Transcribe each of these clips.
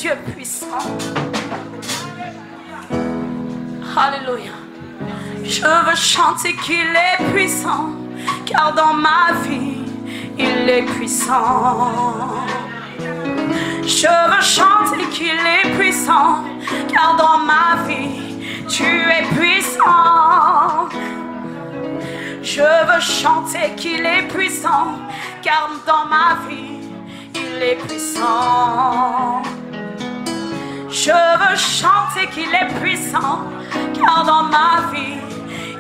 Dieu puissant. Alléluia. Je veux chanter qu'il est puissant, car dans ma vie, il est puissant. Je veux chanter qu'il est puissant, car dans ma vie, tu es puissant. Je veux chanter qu'il est puissant, car dans ma vie, il est puissant. Je veux chanter qu'il est puissant, car dans ma vie,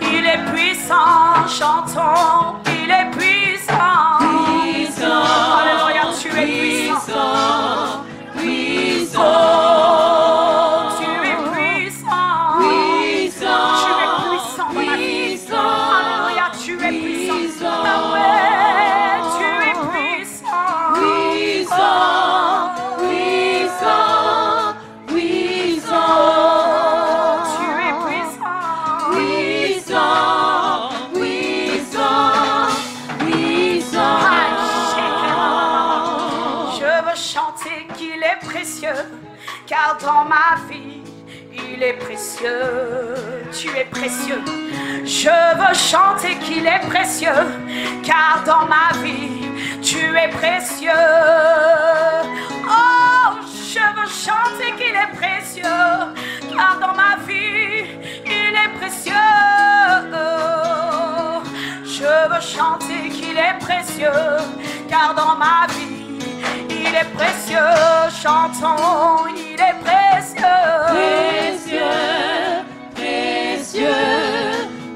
il est puissant. Chantons, il est puissant. Puissant. Alléluia, tu es puissant. Puissant. Oh, tu es puissant. Puissant. Tu es puissant dans ma vie. Puissant. Alléluia, tu es puissant. Puissant. Ah ouais, tu es puissant. Puissant. Puissant. Puissant. Tu es puissant. Puissant. Puissant. Puissant. Je veux chanter qu'il est précieux, car dans ma vie, il est précieux. Tu es précieux. Je veux chanter qu'il est précieux, car dans ma vie, tu es précieux. Oh, je veux chanter qu'il est précieux, car dans ma vie, il est précieux. Je veux chanter qu'il est précieux, car dans ma vie, il est précieux. Chantons, il est précieux. Précieux, précieux,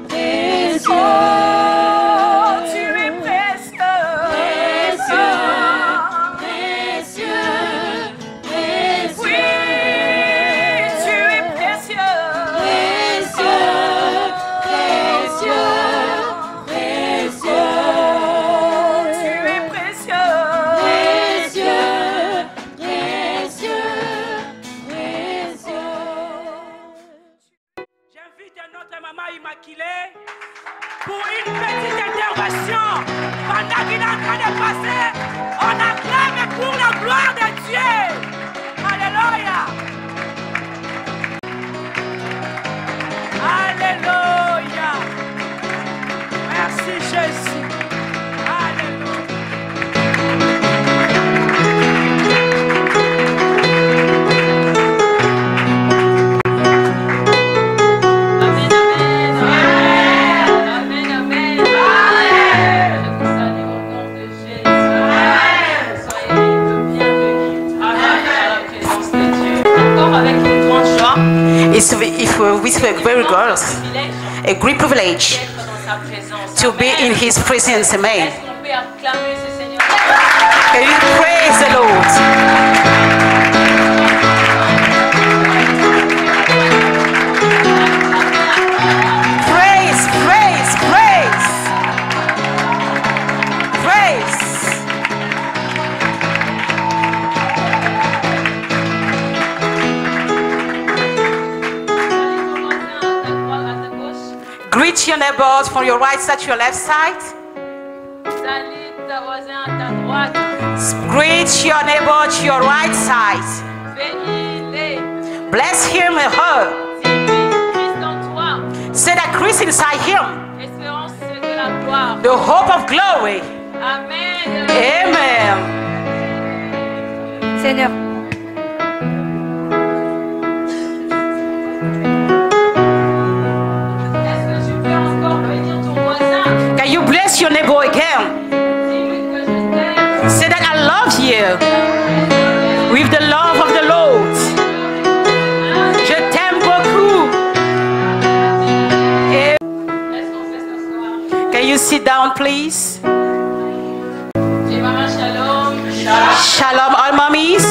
précieux. Oh, tu es précieux. Précieux, précieux, précieux. Oui, tu es précieux. Précieux, précieux, précieux. Tu es précieux. Précieux, précieux, précieux. J'invite notre maman immaculée pour une petite intervention. Pendant qu'il est en train de passer, on acclame pour la gloire de Dieu. Alléluia. Alléluia. Merci Jésus. Alléluia. Amen, amen, amen, amen, amen. Je vous salue au nom de Jésus. Soyez le bienvenu à la présence de Dieu. Encore avec une grande joie, It's with a very good, a great privilege d'être dans sa présence. to be in His presence. Amen. Est-ce qu'on peut acclamer ce Seigneur? Can you praise the Lord? Praise, praise, praise, praise. Greet your neighbors from your right side to your left side. Salut ta voisin à ta droite. Greet your neighbor to your right side. Bénis-les. Bless him and her. Dis-lui Christ en toi. Say that Christ inside him, Espérance de la gloire. the hope of glory. Amen. Amen. Seigneur, Est-ce que tu peux encore bénir ton voisin? Can you bless your neighbor again? Dis-lui que je t'aime. Say that I love you with the love of the Lord. Je t'aime beaucoup. Est-ce qu'on peut s'asseoir? Can you sit down, please? Dis maman shalom. Shalom, all mummies.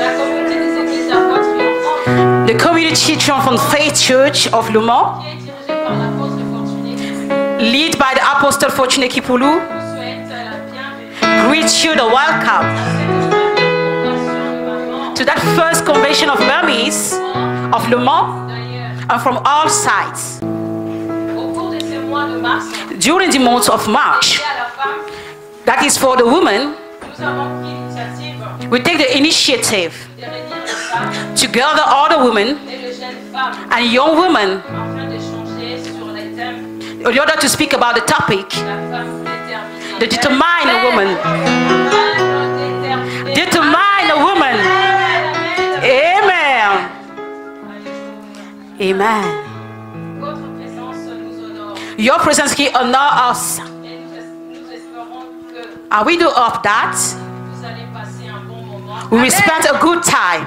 La communauté des églises de la foi triomphante The Community Triumphant Faith Church of Le Mans, qui est dirigée par l'apôtre Fortuné qui led by the Apostle Fortune Kipulu, vous souhaite la bienvenue greet you the welcome à cette première convention de maman. to that first convention of mummies of Le Mans D'ailleurs, and from all sides. au cours de ces mois de mars, During the month of March, et à la femme, that is for the women, nous Nous avons pris l'initiative we take the initiative de réunir les femmes to gather all the women et les jeunes femmes and young women afin d'échanger sur les thèmes in order to speak about the topic, la femme déterminée. the determined woman. Determined woman. Amen. Amen. Votre présence nous honore Your presence here honor us. et nous espérons que And we do of that. vous allez passer un bon moment, We will spend a good time,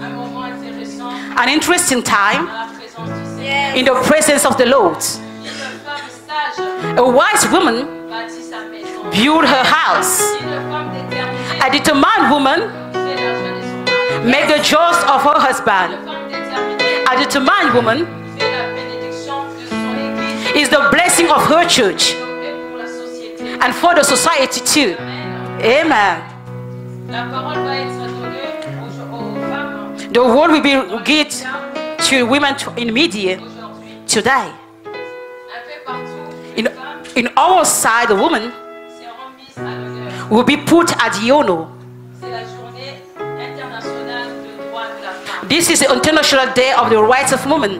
un moment intéressant an interesting time dans la présence du Seigneur. in the presence of the Lord. Une femme sage A wise woman bâtit sa maison. built her house. Une femme déterminée A determined woman fait la joie de son mari. make the joys of her husband. Une femme déterminée A determined woman fait la bénédiction de son église is the blessing of her church et pour la société. and for the society too. Amen. La parole va être donnée aux femmes The word will be given to women in media aujourd'hui. today. Un peu partout, les In, femmes in our side, the woman seront mises à l'honneur. will be put at the honor. C'est la journée internationale de droit de la femme. This is the International Day of the Rights of Women.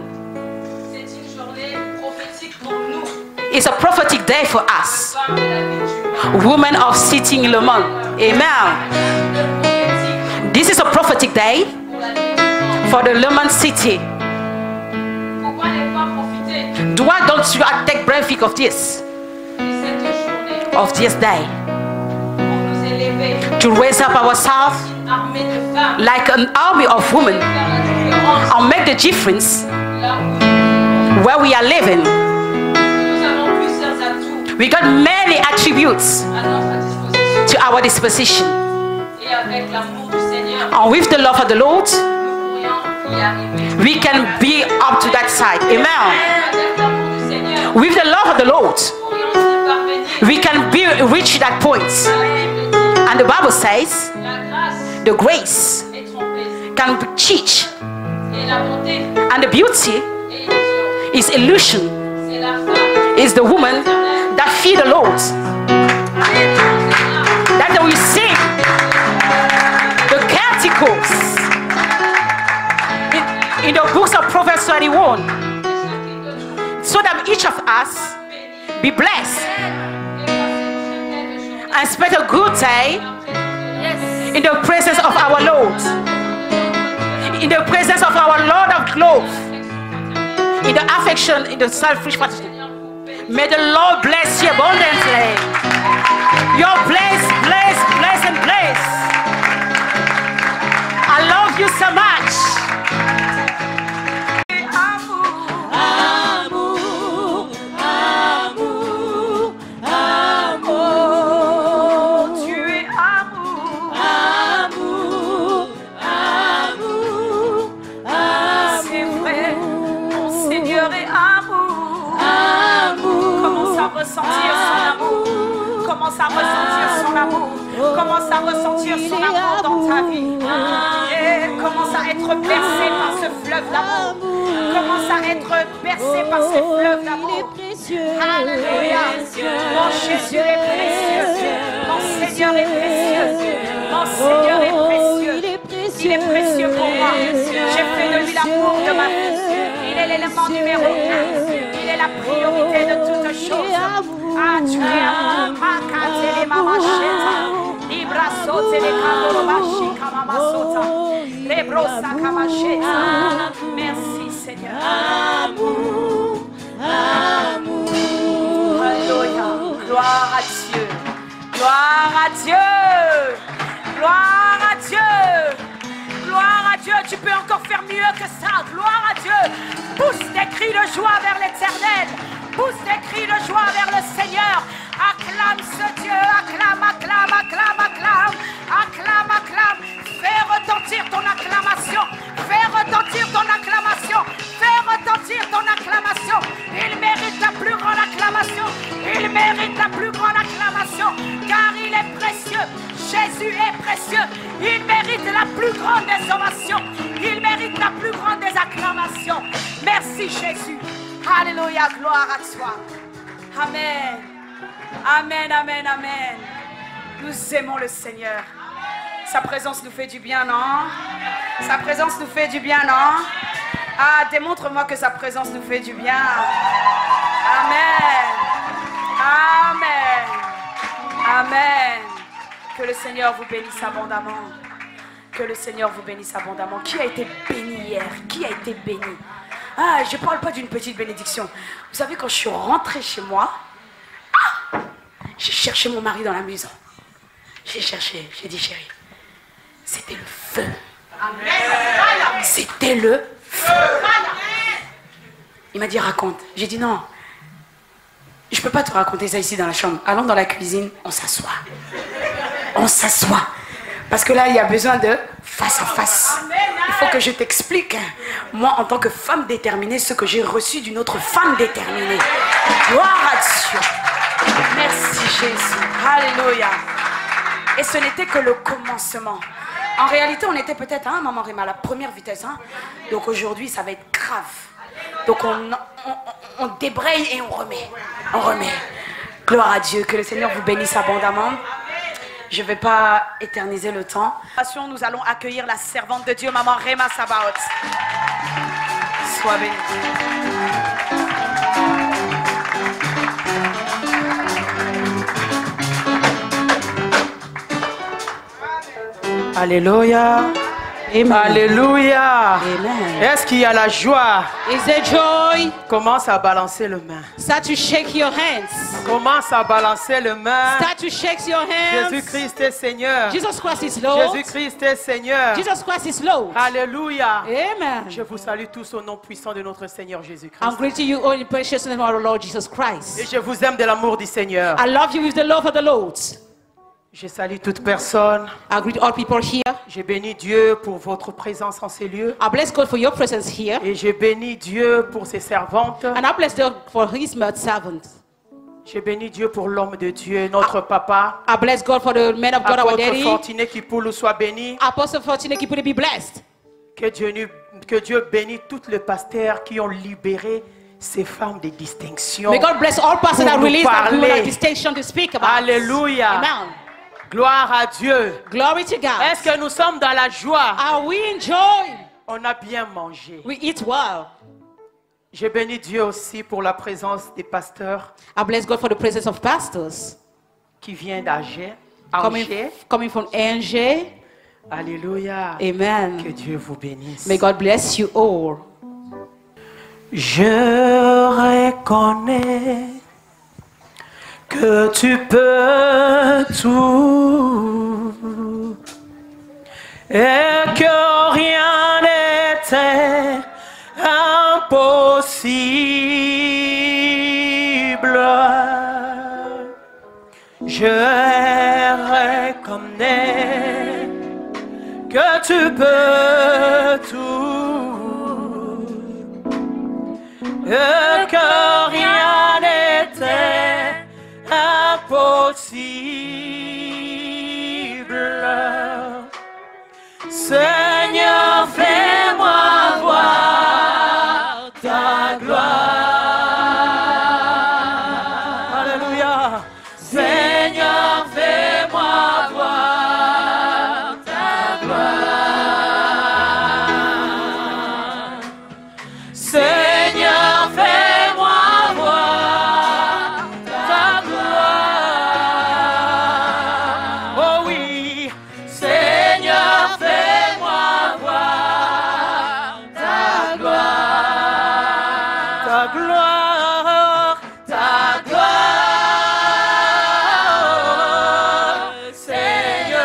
C'est une journée prophétique pour nous, It's a prophetic day for us, femmes de la vie du women of Sitting Le Mans. Amen. prophétique This is a prophetic day pour la vie du monde. for the Le Mans city. Pourquoi ne pas profiter Why don't you take benefit of this, de cette journée of this day, pour nous élever, to raise up ourselves une armée de femmes, like an army of women faire la différence and make the difference là où where we are living? nous avons plusieurs atouts We got many attributes à notre disposition to our disposition, et avec l'amour du Seigneur, and with the love of the Lord, nous pourrions y arriver. we can be up to that side. Amen. Avec l'amour du Seigneur, With the love of the Lord, nous pourrions y parvenir. we can be reach that point. La Bible dit, And the Bible says la grâce the grace est trompeuse can teach, et la bonté and the beauty est illusion. is illusion. C'est la femme Is the woman that feed the Lord, that they will sing the canticles in the books of Proverbs 31, so that each of us be blessed and spend a good day in the presence of our Lord, in the presence of our Lord of glory, in the affection, in the selfish passion. May the Lord bless you abundantly. You're blessed, blessed, blessed, and blessed. I love you so much. Ressentir son amour. Commence à ressentir son amour. Commence à ressentir son amour dans ta vie. Et commence à être bercé par ce fleuve d'amour. Commence à être bercé par ce fleuve d'amour. Alléluia. Mon Jésus est précieux. Mon Seigneur est précieux. Mon Seigneur est précieux. Il est précieux pour moi. J'ai fait de lui l'amour de ma vie. Il est l'élément numéro 1. Il est la priorité de toutes choses. Ah, tu es amour. Makatele mama sheta. Libra sotele kandoro bashi kamama sota. Lebrosa kama sheta. Merci Seigneur. Amour. Amour. Alléluia. Gloire à Dieu. Gloire à Dieu. Gloire à Dieu. Gloire à Dieu, tu peux encore faire mieux que ça. Gloire à Dieu. Pousse des cris de joie vers l'Éternel. Pousse des cris de joie vers le Seigneur. Acclame ce Dieu. Acclame, acclame, acclame, acclame. Acclame, acclame. Fais retentir ton acclamation. Fais retentir ton acclamation. Fais retentir ton acclamation. Il mérite la plus grande acclamation. Il mérite la plus grande acclamation. Car il est précieux. Jésus est précieux. Il mérite la plus grande des ovations. Il mérite la plus grande des acclamations. Merci Jésus. Alléluia, gloire à toi. Amen. Amen, amen, amen. Nous aimons le Seigneur. Sa présence nous fait du bien, non? Sa présence nous fait du bien, non? Ah, démontre-moi que sa présence nous fait du bien. Amen. Amen. Amen. Que le Seigneur vous bénisse abondamment. Que le Seigneur vous bénisse abondamment. Qui a été béni hier? Qui a été béni? Ah, je ne parle pas d'une petite bénédiction. Vous savez, quand je suis rentrée chez moi, j'ai cherché mon mari dans la maison. J'ai cherché, j'ai dit chérie, c'était le feu. C'était le feu. Il m'a dit raconte. J'ai dit non, je ne peux pas te raconter ça ici dans la chambre. Allons dans la cuisine, on s'assoit. On s'assoit. Parce que là, il y a besoin de face à face. Il faut que je t'explique, moi, en tant que femme déterminée, ce que j'ai reçu d'une autre femme déterminée. Gloire à Dieu. Merci Jésus. Alléluia. Et ce n'était que le commencement. En réalité, on était peut-être, hein, Maman Réma, à la première vitesse. Hein. Donc aujourd'hui, ça va être grave. Donc on débraye et on remet. On remet. Gloire à Dieu. Que le Seigneur vous bénisse abondamment. Je ne vais pas éterniser le temps. Nous allons accueillir la servante de Dieu, Maman Réma Sabaoth. Sois bénie. Alléluia. Amen. Alléluia. Amen. Est-ce qu'il y a la joie? Is there joy? Commence à balancer le main. Start to shake your hands. Commence à balancer le main. Start to shake your hands. Jésus-Christ est Seigneur. Jesus Christ is Lord. Jésus-Christ est Seigneur. Jesus Christ is Lord. Alléluia. Amen. Je vous salue tous au nom puissant de notre Seigneur Jésus-Christ. I'm greeting you all in the precious name of our Lord Jesus Et Christ. je vous aime de l'amour du Seigneur. I love you with the love of the Lord. Je salue toute personne. I greet all people here. Je bénis Dieu pour votre présence en ces lieux. I bless God for your presence here. Et je bénis Dieu pour ses servantes. And I bless God for his servant. Je bénis Dieu pour l'homme de Dieu, notre papa. I bless God for the man of God, our Apôtre daddy. Fortuné Kipoulou soit béni. Apostle Fortune Kipuli be blessed. Que Dieu bénisse tous les pasteurs qui ont libéré ces femmes de distinction. May God bless all pastors Pour that nous release that women parler. of distinction to speak about. Alléluia. Amen. Gloire à Dieu. Glory to God. Est-ce que nous sommes dans la joie? Are we in joy? On a bien mangé. We eat well. Je bénis Dieu aussi pour la présence des pasteurs I bless God for the presence of pastors qui viennent d'Angers. coming from Angers. Alléluia. Amen. Que Dieu vous bénisse. May God bless you all. Je reconnais que tu peux tout et que rien n'était impossible. Je reconnais que tu peux tout et que rien n'était impossible. Seigneur, fais-moi voir ta gloire. Alléluia. Seigneur, fais-moi voir ta gloire. Seigneur, fais-moi voir ta gloire. Oh oui, Seigneur, fais-moi voir ta gloire. Ta gloire, ta gloire, Seigneur.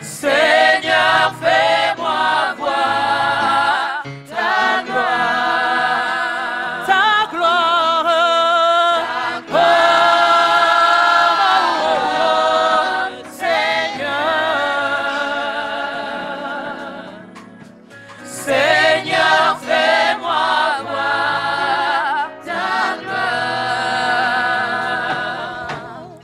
Seigneur, fais-moi voir ta gloire. Ta gloire. Oh, Seigneur. Seigneur, fais-moi voir ta gloire.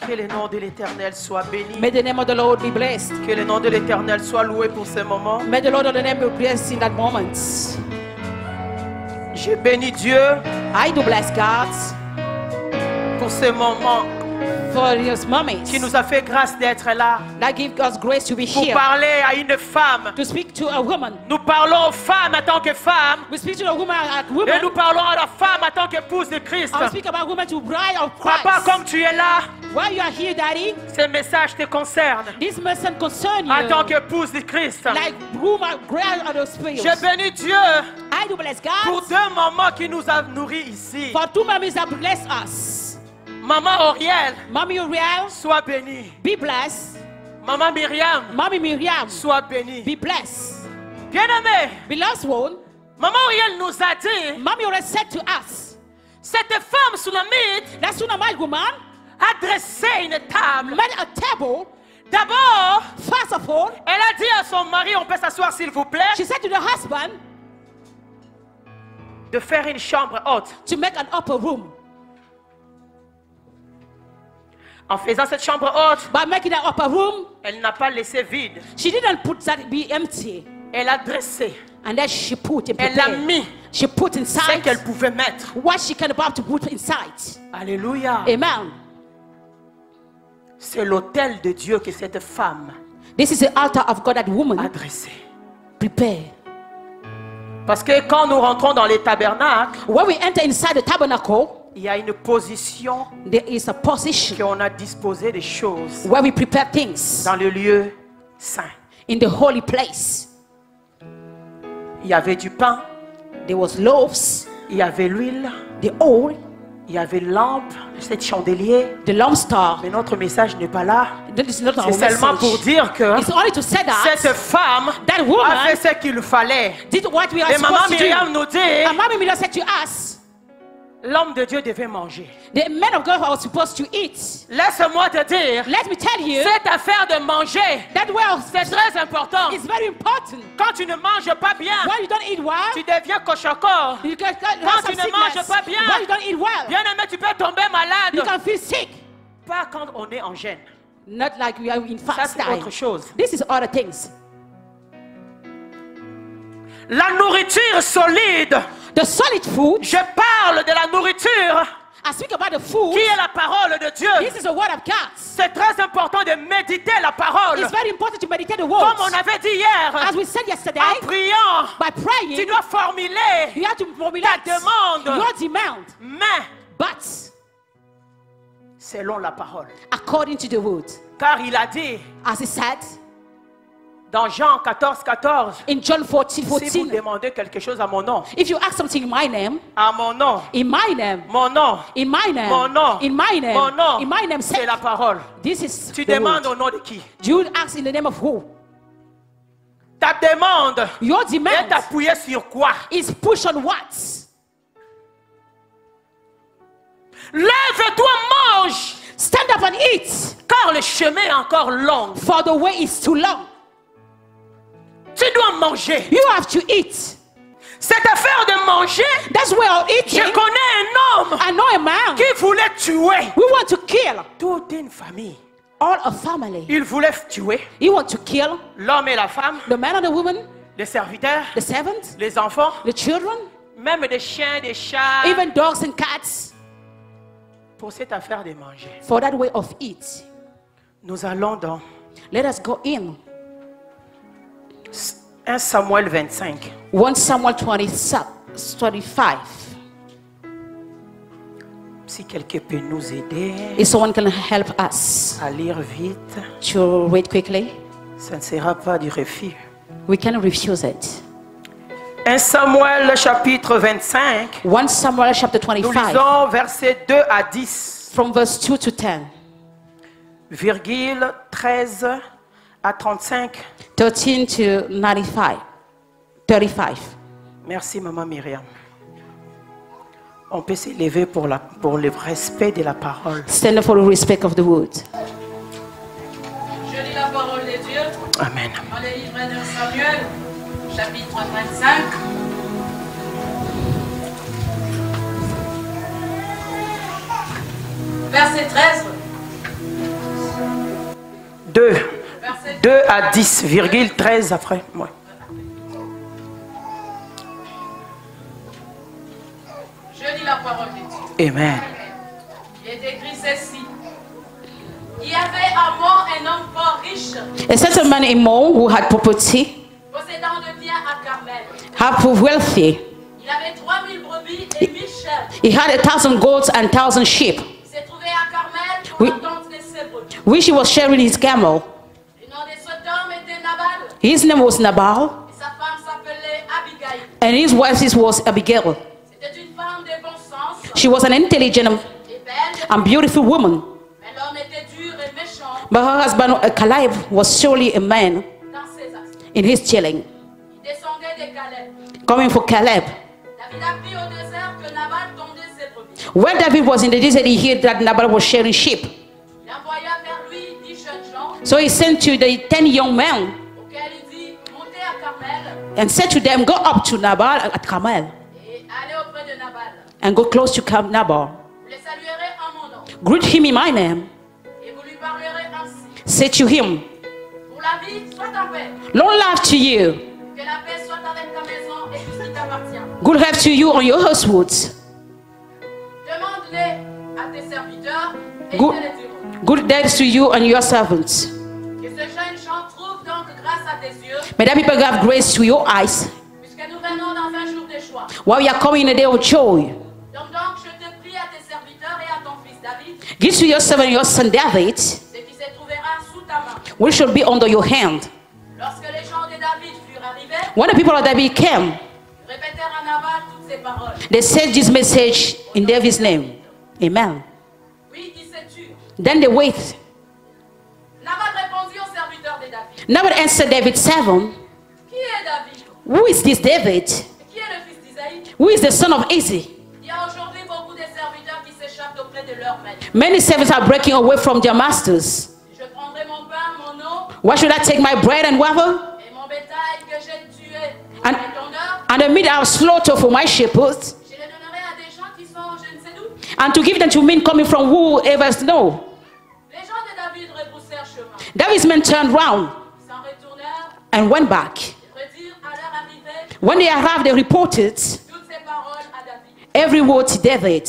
Que le nom de l'Éternel soit béni. May the name of the Lord be blessed. Que le nom de l'Éternel soit loué pour ce moment. May the Lord of the name be blessed in that moment. Je bénis Dieu I do bless God pour pour ce moment for those moments qui nous a fait grâce d'être là. that give us grace to be Pour here, parler à une femme. to speak to a woman. Nous parlons aux femmes en tant que femmes. We speak to the woman as Et woman. nous parlons à la femme en tant qu'épouse de Christ. I speak about woman to bride of Papa, Christ. comme tu es là, While you are here, Daddy, ce message te concerne. this message concern you. En tant qu'épouse de Christ. Like woman, bride of the Spirit. Je bénis Dieu I do bless pour God 2 mamans qui nous a nourris ici. for 2 mommies that bless us. Maman Auriel, Mommy Uriel, sois bénie. be blessed. Maman Myriam, Mommy Miriam, sois bénie. be blessed. Bien-aimé, Beloved one, Maman Auriel nous a dit, Mommy Uriel said to us, cette femme Sulamite that Sunamite woman a dressé une table. made a table. D'abord, First of all, elle a dit à son mari, on peut s'asseoir s'il vous plaît, she said to the husband de faire une chambre haute. to make an upper room. En faisant cette chambre haute, By making that upper room, elle n'a pas laissé vide. she didn't put that be empty. Elle a dressé. And then she put and Elle a prepared. mis She put ce inside qu'elle pouvait mettre. what she can about to put inside. Alléluia. Amen. C'est l'autel de Dieu que cette femme This is the altar of God that a woman dressé. prepare. Parce que quand nous rentrons dans les tabernacles, When we enter inside the tabernacle, il y a une position there is a position qu'on a disposé des choses where we prepare things dans le lieu saint. in the holy place. Il y avait du pain, There was loaves, il y avait l'huile, the oil, il y avait lampe, cet chandelier. the lampstand. Mais notre message n'est pas là. That is not our C'est seulement pour message. dire que It's only to say that cette femme that a woman fait ce qu'il fallait. did what we are Et maman supposed to Myriam do. nous dit, And Mommy Miriam said to us, l'homme de Dieu devait manger. the men of God are supposed to eat. Laisse-moi te dire, Let me tell you, cette affaire de manger, that well c'est très important. is very important. Quand tu ne manges pas bien, When you don't eat well, tu deviens cochon. you can Quand have tu some ne manges sickness. pas bien, When you don't eat well, Bien aimé, tu peux tomber you malade. can feel sick. Pas quand on est en gêne. Not like we are in Ça, fast c'est time. autre chose. This is other things. La nourriture solide. The solid food, Je parle de la nourriture I speak about the food. qui est la parole de Dieu. This is the word of God. C'est très important de méditer la parole. It's very important to meditate the Comme word. on avait dit hier, As we said yesterday, en priant, by tu praying, dois formuler you have to formulate ta demande. your demand, Mais but selon la parole. according to the word. Car il a dit As he said dans Jean 14, 14, in John 14, si vous 14, demandez quelque chose à mon nom, if you ask something in my name, à mon nom, in my name, mon nom, in my name, mon nom, in my name, mon nom, in my name, c'est say, la parole. this is Tu the demandes word. au nom de qui? You ask in the name of who? Ta demande Your est demand appuyée sur quoi? is push on what? Lève-toi, mange, Stand up and eat, car le chemin est encore long. for the way is too long. Tu dois manger. You have to eat. Cette affaire de manger, That's where I'm je eating. connais un homme I know a man. qui voulait tuer We want to kill toute une famille. all a family. Il voulait tuer You want to kill l'homme et la femme, the man and the woman, les serviteurs, the servants, les enfants, the children, même des chiens, des chats, even dogs and cats, pour cette affaire de manger. for that way of eat. Nous allons dans Let us go in. 1 Samuel 25. 1 Samuel 25. Si quelqu'un peut nous aider If someone can help us à lire vite, to read quickly, ça ne sera pas du refus. we can refuse it. 1 Samuel chapitre 25, 1 Samuel chapter nous 25, lisons versets 2 à 10, from verse 2 to 10, virgule 13 à 35. 13 to 95, 35. Merci maman Myriam. On peut s'élever pour le respect de la parole. Stand up for the respect of the word. Je lis la parole de Dieu Amen. dans le livre de Samuel, chapitre 25. Verset 13. 2. Verset 2 à 10, virgule 13 après. Ouais. Je lis la parole de Dieu. Amen. Il est écrit à Mont un homme fort riche, A certain man in Mo who had property, possédant de biens à Carmel. half wealthy. Il avait 3000 brebis et 1000 chèvres. He had 1,000 goats and 1,000 sheep, Il s'est trouvé à Carmel pour Oui. entendre ses brebis. which he was sharing his camel. Le nom de cet homme était Nabal His name was Nabal, et sa femme s'appelait Abigail. and his wife was Abigail. C'était une femme de bon sens She was an intelligent et belle, and beautiful woman, mais l'homme était dur et méchant but her husband Caleb was surely a man dans ses actes. in his chilling. Il descendait des Caleb. Coming for Caleb. David apprit au désert que Nabal tondait ses brebis. When David was in the desert, he heard that Nabal was sharing sheep. Il envoya vers lui 10 jeunes gens So he sent to the 10 young men auxquels il dit montez à Carmel and said to them, go up to Nabal at Carmel et allez auprès de Nabal. and go close to Nabal. Vous le saluerez en mon nom Greet him in my name. et vous lui parlerez ainsi. Say to him, Pour la vie, sois en paix. long life to you, Que la paix soit avec ta maison et tout ce qui t'appartient. good health to you on your households, Demande-les à tes serviteurs et Good. ils te le diront. good days to you and your servants. Que ce jeune gens trouve donc grâce à tes yeux, May that people have grace to your eyes puisque nous venons dans un jour de choix. while we are coming in a day of joy. Donc, je te prie à tes serviteurs et à ton fils David, Give to your servant your son David, ce qui se trouvera sous ta main. which shall be under your hand. Lorsque les gens de David furent arrivés, When the people of David came, ils répétèrent à Nabal toutes ces paroles. they said this message in David's name. Amen. Oui, il se tut. Then they wait. Nabal répondit aux serviteurs de David. Nabal answered David 7. Qui est David? Who is this David? Et qui est le fils d'Isaïe? Who is the son of Issei? Il y a aujourd'hui beaucoup de serviteurs qui s'échappent auprès de leur maître. Many servants are breaking away from their masters. Je prendrai mon pain, mon eau Why should I take my bread and water et mon bétail que j'ai tué pour And- mes tondeurs. and the meat I have slaughtered for my shepherds, Je les donnerai à des gens qui sont je ne sais d'où. and to give them to men coming from whoever know? Les gens de David rebroussèrent chemin. David's men turned round Ils s'en retournèrent and went back. et redirent à leur arrivée When they arrived, they reported toutes ces paroles à David. every word to David.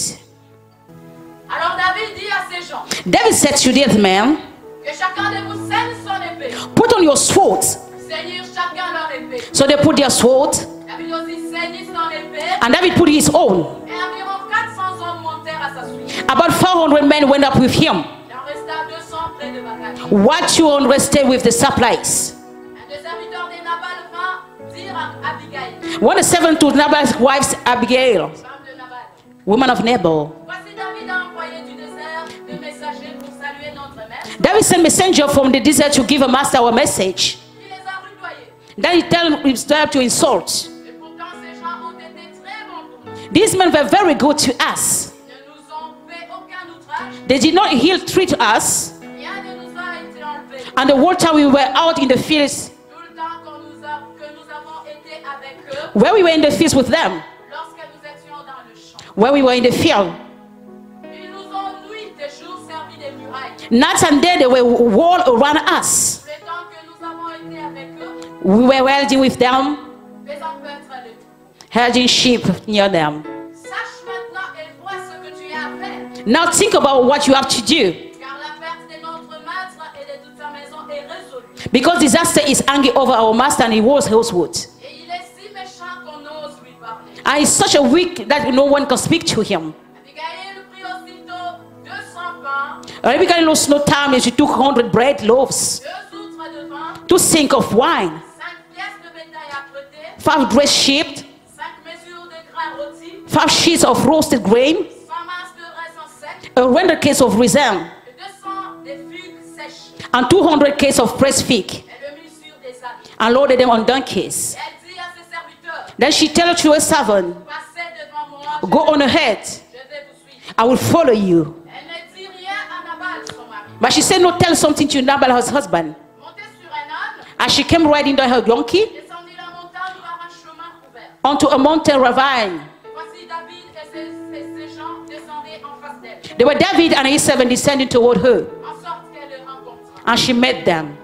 Alors David dit à ces gens David said to these men, que chacun de vous saigne son épée. put on your swords. Seigneur chacun leur épée. So they put their sword, David aussi saignit son épée and David put his own. et environ 400 hommes montèrent à sa suite. About 400 men went up with him, Il en resta 200 près de Barak. while 200 stayed with the supplies. Un des serviteurs de Nabal vint dire à Abigail, When the servant to Nabal's wife Abigail, femme de Nabal, woman of Nabal, voici David a envoyé du désert des messagers pour saluer notre maître. David sent messenger from the desert to give a master our message. Il les a rudoyés. Then he tell his to insult. Et pourtant ces gens ont été très bons pour nous. These men were very good to us. Ils ne nous ont fait aucun outrage. They did not ill treat us, Rien ne nous a été enlevé. and the whole time we were out in the fields, Tout le temps que nous avons été avec eux, where we were in the fields with them, lorsque nous étions dans le champ. where we were in the field. Ils nous ont nuit et jour servi des murailles. Night and day they were wall around us. Tout le temps que nous avons été avec eux, We were welding with them, faisant paître le tout. herding sheep near them. Sache maintenant et vois ce que tu as à faire. Now think about what you have to do, Car la perte de notre maître et de toute sa maison est résolue. because disaster is hanging over our master and his household. Et il est si méchant qu'on ose lui parler. And he's such a weak that no one can speak to him. Abigail prit aussitôt 200 pains, Abigail lost no time and she took 100 bread loaves, 2 outres de vin, 2 sink of wine, 5 pièces de bétail à prêter, 5 dressed sheep, 5 mesures de grains rôtis, 5 sheets of roasted grain, 100 masses de raisin sec, a 100 case of raisin, et 200 de figues sèches. and 200 case of pressed fig, Elle le mit sur des habits. and loaded them on donkeys. Elle dit à ses serviteurs, Then she told to her servant, passez devant moi, go on ahead, je vais vous suivre. I will follow you. Elle ne dit rien à Nabal, son mari. But she said, no, tell something to Nabal, her husband. Montez sur un âne, As she came riding on her donkey descendit la montagne par un chemin couvert. onto a mountain ravine. Et voici David et ses gens descendaient en face d'elle, There were David and his servant descending toward her, en sorte qu'elle le rencontra. and she met them.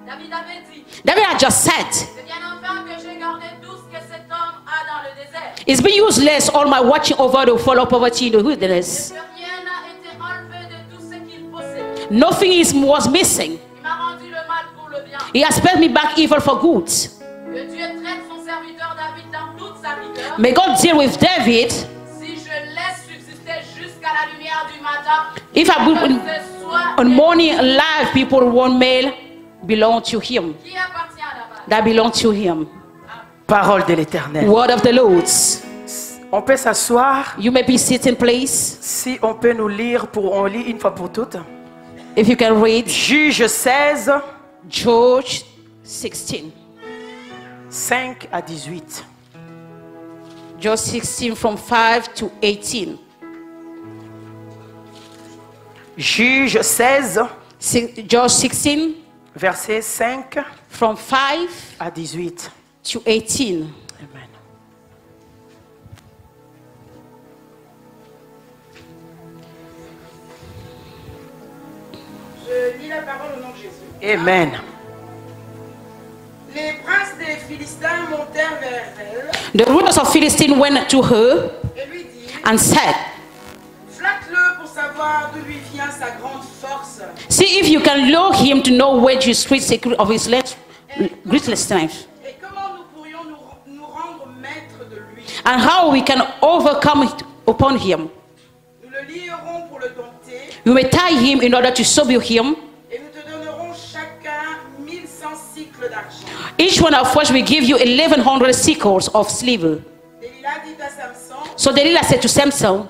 David avait dit, David had just said, c'est bien enfin que j'ai gardé tout ce que cet homme a dans le désert. it's been useless all my watching over the fall of poverty in the wilderness. Que rien n'a été enlevé de tout ce qu'il possède. Nothing was missing. Il m'a rendu le mal pour le bien. He has paid me back evil for good. Que Dieu traite son serviteur David dans toute sa rigueur. May God deal with David. Si je laisse subsister jusqu'à la lumière du matin, If I put que ce soit on morning alive, people won't mail belong to him. qui appartient à la base. That belong to him. Parole de l'Éternel. Word of the Lord. On peut s'asseoir. You may be sitting, please. Si on peut nous lire, on lit une fois pour toutes. If you can read Juge 16, George 16. 5 à 18. George 16 from 5 to 18. Juge 16, George 16 verset 5 from 5 à 18. to 18. Amen. Je lis la parole au nom de Jésus. Amen. Les princes des Philistins montèrent vers elle The rulers of Philistine went to her et lui dirent, and said, flatte-le pour savoir d'où lui vient sa grande force. see if you can lure him to know where the street secret of his greatless strength, Et comment nous pourrions nous rendre maîtres de lui. and how we can overcome it upon him. Nous le lierons pour le dompter You may tie him in order to subdue him. et nous te donnerons chacun 1100 cycles d'argent. Each one of us will give you 1,100 sickles of silver. Delilah dit à Samson, So Delilah said to Samson,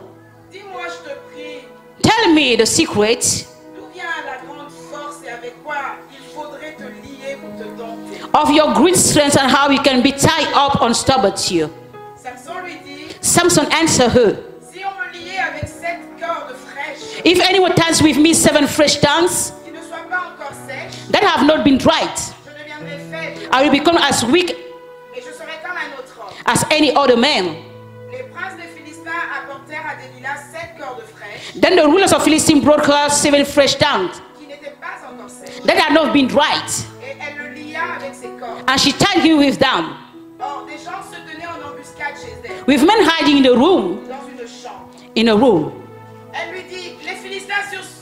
dis-moi, je te prie, tell me the secret d'où vient la grande force et avec quoi il faudrait te lier pour te dompter. of your great strength and how you can be tied up on stubborn. Samson lui dit, Samson answered her, si on me liait avec 7 cordes fraîches if anyone ties with me 7 fresh tongues qui ne soient pas encore sèches, that have not been dried, je deviendrai faible I will become as weak et je serai comme un autre homme. as any other man. Les princes des Philistins apportèrent à Delilah 7 cordes fraîches Then the rulers of Philistine brought her 7 fresh tongues qui n'étaient pas encore sèches that had not been dried, et elle le lia avec ses cordes. and she tied him with them, Or, des gens se tenaient en embuscade chez elle, with men hiding in the room, dans une chambre. in a room. Elle lui dit, les Philistins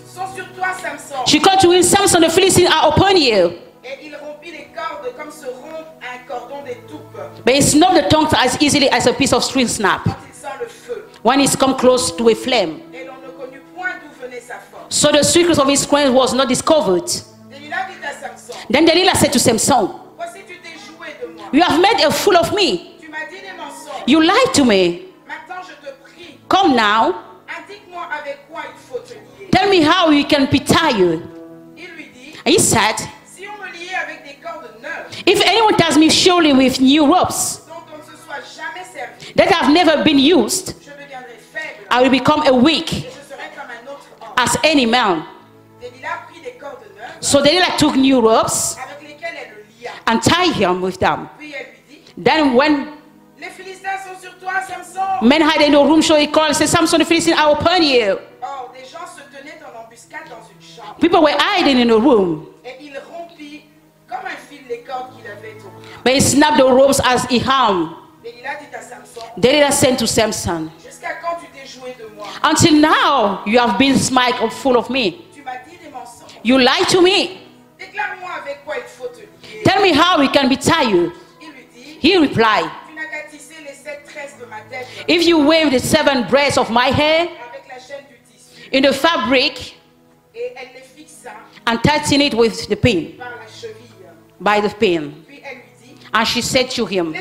sont sur toi, Samson. She called to him, Samson, the Philistines are upon you. Et il rompit les cordes comme se rompt un cordon d'étoupe But it's not the tongue as easily as a piece of string snap quand il sent le feu. when it's come close to a flame. Et l'on ne connut point d'où venait sa force. So the secret of his strength was not discovered. Delilah dit à Samson, Then Delilah said to Samson, voici tu t'es joué de moi. you have made a fool of me. Tu m'as dit des mensonges. You lied to me. Maintenant je te prie, Come now, indique-moi avec quoi il faut te lier. tell me how you can be tired. Il lui dit, And he said, si on me liait avec des cordes neuves, if anyone tells me surely with new ropes dont on ne se soit jamais servi, that have never been used, je deviendrai faible I will become a weak et je serai comme un autre homme. as any man. Delilah prit des cordes neuves So Delilah took new ropes avec lesquelles elle le lia. and tied him with them. Puis elle lui dit, Then when les Philistins sont sur toi, Samson. men hide in the room, so he called and said, Samson, the Philistines are upon you. Or, des gens se tenaient en embuscade dans une chambre. People were hiding in the room, Et il rompit comme un fil les cordes qu'il avait au bras. but he snapped the ropes as he hung. Delilah dit à Samson, Delilah said to Samson, jusqu'à quand tu t'es joué de moi? until now you have been smite full of me. Tu m'as dit des mensonges. You lied to me. Déclare-moi avec quoi il faut te lier. Tell me how we can be tired. Il lui dit, He replied, tu n'as qu'à tisser les 7 tresses de ma tête if you wave the 7 braids of my hair avec la chaîne du tissu. in the fabric Et elle les fixa and tighten it with the pin, par la cheville. by the pin. Puis elle lui dit, And she said to him, les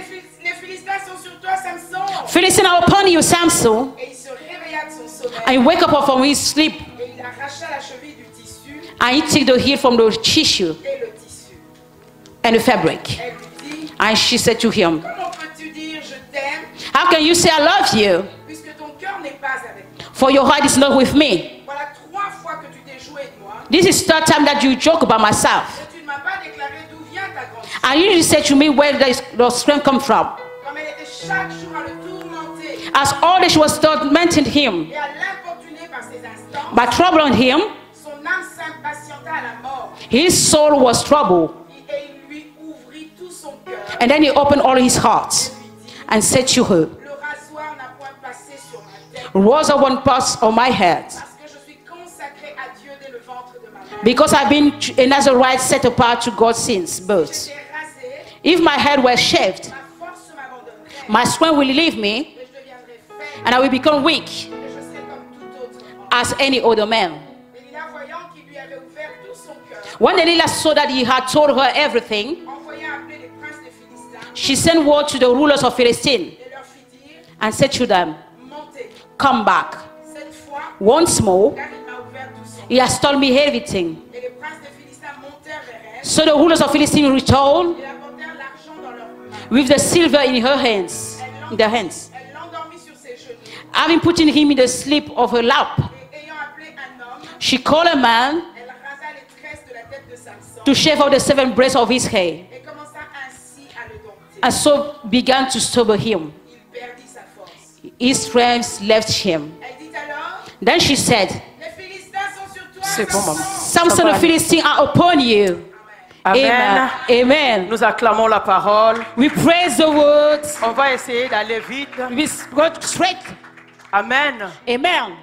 Philistins sont sur toi, Samson. Philistines are upon you, Samson. Et il se réveilla de son sommeil. And he wake up from his sleep, Et il arracha la cheville du tissu and he took the heel from the tissue et le tissu. and the fabric. Elle lui dit, And she said to him, comment peux-tu dire je t'aime how can you say I love you, puisque ton cœur n'est pas avec moi? for your heart is not with me? Voilà 3 fois que tu t'es joué de moi This is third time that you joke about myself. et tu ne m'as pas déclaré d'où vient ta grande force. And you said to me where the strength come from. Comme elle était chaque jour à le tourmenter As all that she was tormenting him et à l'importuner par ses instants, by troubling him, son âme s'impatienta à la mort his soul was troubled. et il lui ouvrit tout son cœur. And then he opened all his heart and said to her, Le rasoir n'a point passé sur ma tête was a one pass on my head, parce que je suis consacré à Dieu dès le ventre ventre de ma mère. Because I've been a Nazarite set apart to God since birth. J'étais rasée, If my head were shaved, ma force m'abandonnerait my strength will leave me et je deviendrais faible and I will become weak et je serais comme tout autre homme. as any other man. Delilah, voyant qu'il lui avait ouvert tout son cœur, When Delilah saw that he had told her everything, envoya appeler les princes des Philistins she sent word to the rulers of Philistine et leur fit dire, and said to them, montez, come back. cette fois, Once more, car il m'a ouvert tout son cœur. he has told me everything. Et les princes des Philistins montèrent vers elle So the rulers of Philistine returned et apportèrent l'argent dans leurs mains. with the silver in her hands, in their hands, Elle l'endormit sur ses genoux having put him in the sleep of her lap. et ayant appelé un homme, She called a man elle rasa les tresses de la tête de Samson to shave off the 7 braids of his hair, et commença ainsi à le dompter. and so began to sober him. Il perdit sa force. His strength left him. Elle dit alors, Then she said, les Philistins sont sur toi. C'est bon, maman. Samson the Philistines are upon you. Amen. Amen. Nous acclamons la parole. We praise the word. On va essayer d'aller vite. We go straight. Amen. Amen.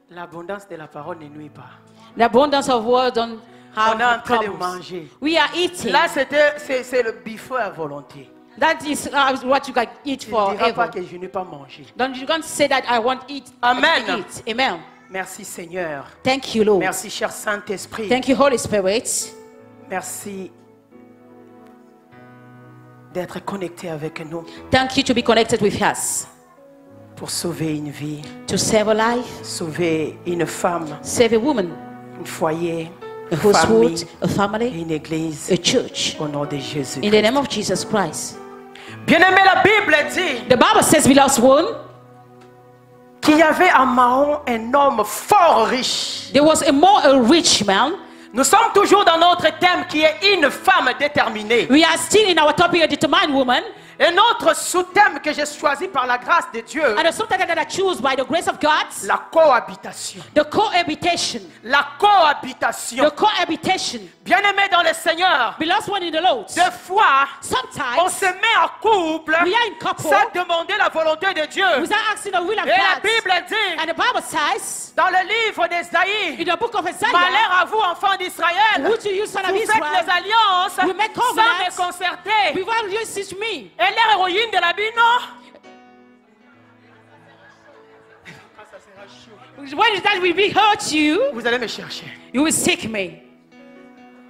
L'abondance de la parole ne nuit pas. The abundance of word don't On est en have train de problems. manger. We are eating. Là, c'est le buffet à volonté. That is what you can eat Tu ne diras pas forever. que je n'ai pas mangé. Don't you can't say that I want eat. Amen. I eat. Amen. Merci Seigneur. Thank you, Lord. Merci cher Saint-Esprit. Thank you, Holy Spirit. Merci d'être connecté avec nous Thank you to be connected with us pour sauver une vie, to save a life, sauver une femme, save a woman, un foyer, a une household, famille a et family, une église a church. au nom de Jésus. In the name of Jesus Christ. Bien-aimé, la Bible dit The Bible says, beloved one, qu'il y avait à Mahon un homme fort riche. there was a rich man. Nous sommes toujours dans notre thème qui est une femme déterminée. We are still in our topic, a determined woman. Et notre sous-thème que j'ai choisi par la grâce de Dieu, And the subtitle that I choose by the grace of God, la cohabitation. the cohabitation. La cohabitation. The cohabitation. Bien-aimé dans le Seigneur, Beloved one in the Lord. des fois, on Sometimes se met en couple we are in couple sans demander la volonté de Dieu. without asking the will of Et la God. Bible dit, And the Bible says, dans le livre in d'Ésaïe, the book of Isaiah, malheur à vous, enfants d'Israël, would you use son of vous faites les Israel alliances We make sans covenants me concerter. without you teach me? Et l'héroïne de la Bible, non? When that will be hurt you, Vous allez me chercher. you will seek me.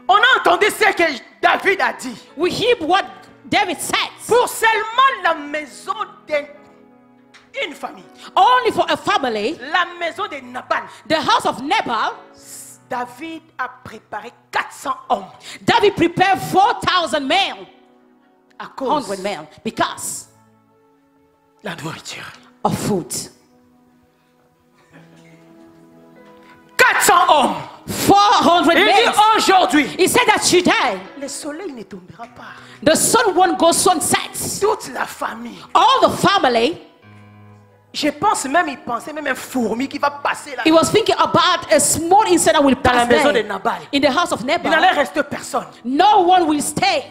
On a entendu ce que David a dit. We hear what David said. Pour seulement la maison d'une famille, Only for a family, la maison de Nabal, the house of Nabal, David a préparé 400 hommes David prepared 4,000 men, à cause 100 men, because de la nourriture. of food. 400 hommes. 400 Il men. dit aujourd'hui, He said that today, le soleil ne tombera pas. the sun won't go sunset. Toute la famille. All the family, Je pense même, il pensait même un fourmi qui va passer là. he was thinking about a small insect that will Dans la pass maison de there. Nabal. In the house of Il n'allait Nabal, rester personne. no one will stay.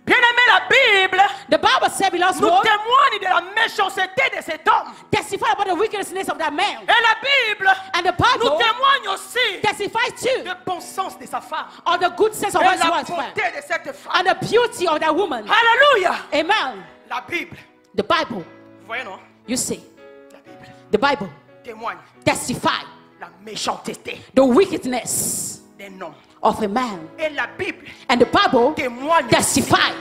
Bien-aimé, la Bible The Bible said, beloved nous one, témoigne de la méchanceté de cet homme. testify about the wickedness of that man. Et la Bible And the nous Bible témoigne aussi testifies too du bon sens de sa femme. of the good sense of Et his la wife beauté de cette femme. and the beauty of that woman. Alléluia. Amen. La Bible, The Bible, vous voyez non? you see, La Bible the Bible témoigne testify la méchanceté the wickedness d'un homme. of a man. Et la Bible And the Bible témoigne testify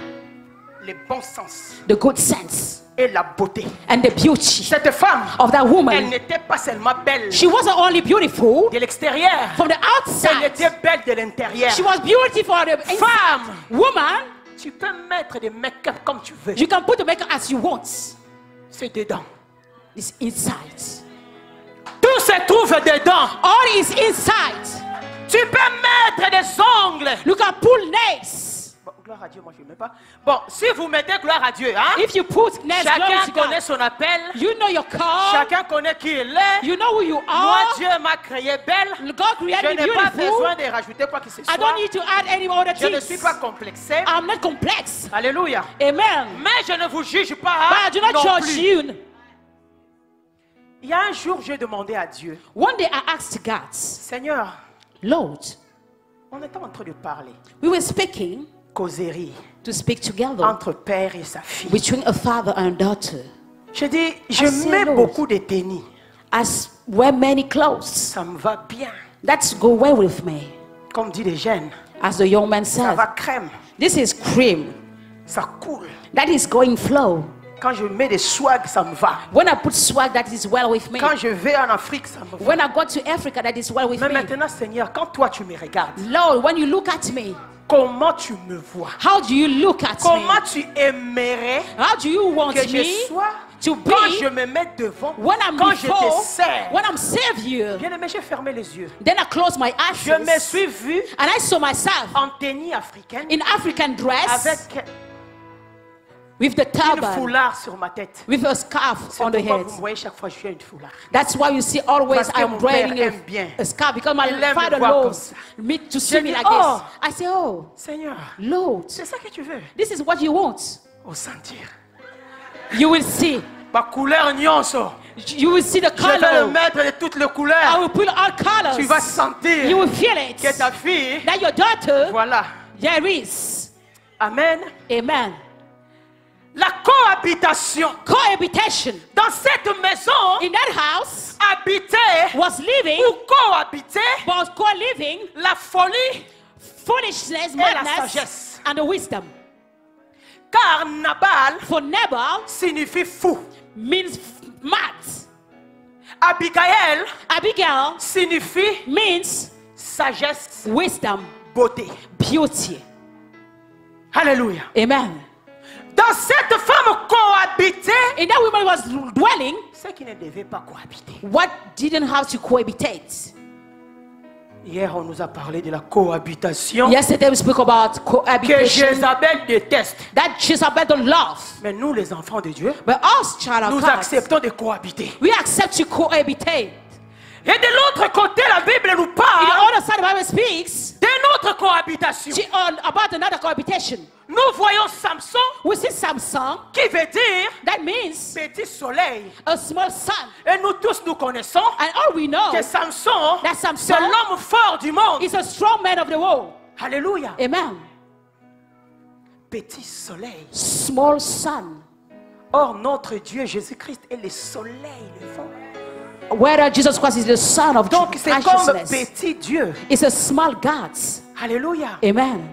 le bon sens the good sense et la beauté. and the beauty Cette femme, of that elle woman. n'était pas seulement belle She wasn't only beautiful de l'extérieur, from the elle outside. était belle de l'intérieur. She was beautiful from the inside. Femme, Woman, tu peux mettre des make-up comme tu veux. you can put the makeup as you want. C'est dedans. It's inside. Tout se trouve dedans. All is inside. Tu peux mettre des ongles. You can pull nails. Bon, gloire à Dieu, moi je ne mets pas. Bon, si vous mettez gloire à Dieu, hein, If you put nails, glory chacun to connaît God. son appel. You know your call. Chacun connaît qui il est. You know who you Moi, are. Dieu m'a créé belle. God Je created n'ai me pas beautiful. besoin de rajouter quoi que ce I soit. don't need to add any other Je ne suis things. pas complexé. I'm not complex. Alléluia. Amen. Mais je ne vous juge pas. But I do not non judge plus. you. Il y a un jour, j'ai demandé à Dieu, One day I asked God, Seigneur, Lord, On était en train de parler. we were speaking Causerie to speak together entre père et sa fille. between a father and daughter. Je dis, je say, mets Lord. beaucoup de tennis. As wear many clothes, Ça me va bien. that's go well with me. Comme dit les jeunes, As the young man ça said, va crème. this is cream. Ça coule. That is going flow. Quand je mets des swags, ça me va. When I put swag, that is well with me. Quand je vais en Afrique, ça me va. When I go to Africa, that is well with Mais me. maintenant, Seigneur, quand toi tu me regardes, Lord, when you look at me, comment tu me vois? how do you look at Comment me? tu aimerais How do you want que je me sois to quand je be me mets devant, when I'm quand je te before, sers? when I'm Savior? Bien-aimé, j'ai fermé les yeux. Then I close my Je me eyes suis vu and I saw myself en tenue africaine in African dress avec with the une turban, foulard sur ma tête. with a scarf C'est on the pourquoi head. vous me voyez chaque fois que je suis une foulard. That's why you see always Parce que I'm mon wearing père aime bien. a scarf because my Il aime me father voir comme loves ça. me to Je see me dis, like oh. this. I say, oh, Seigneur, Lord, c'est ça que tu veux. this is what you want. Au sentir. You will see. Ma couleur nyonso. You will see the Je vais le color. mettre de toutes les I couleurs. will put all colors. Tu vas sentir You will feel it. que ta fille, That your daughter, voilà. there is. Amen. Amen. La cohabitation. Cohabitation. Dans cette maison, In that house habiter was living, ou cohabiter was co-living, la folie, foolishness, la madness, sagesse. and the wisdom. car Nabal For Nabal signifie fou. means mad. Abigail Abigail signifie means sagesse, wisdom, beauté. beauty. Alléluia. Amen. Dans cette femme cohabiter, In that woman was dwelling ceux qui ne devaient pas cohabiter. what didn't have to cohabitate. Hier, on nous a parlé de la cohabitation Yesterday we spoke about que cohabitation Jézabel déteste. that Jezebel don't love. Mais nous, les enfants de Dieu, But us, child of nous God, acceptons de cohabiter. we accept to cohabitate. Et de l'autre côté, la Bible nous In parle the other side, the Bible speaks d'une autre cohabitation. about another cohabitation. Nous voyons Samson We see Samson, qui veut dire that means petit soleil. a small sun. Et nous tous, nous connaissons And all we know que Samson, that c'est Samson l'homme fort du monde. is a strong man of the world. Alléluia. Amen. Petit soleil. Small sun. Or, notre Dieu Jésus-Christ est le soleil levant. Whether Jesus Christ is the son of Donc, c'est comme righteousness. petit Dieu. It's a small God. Alléluia. Amen.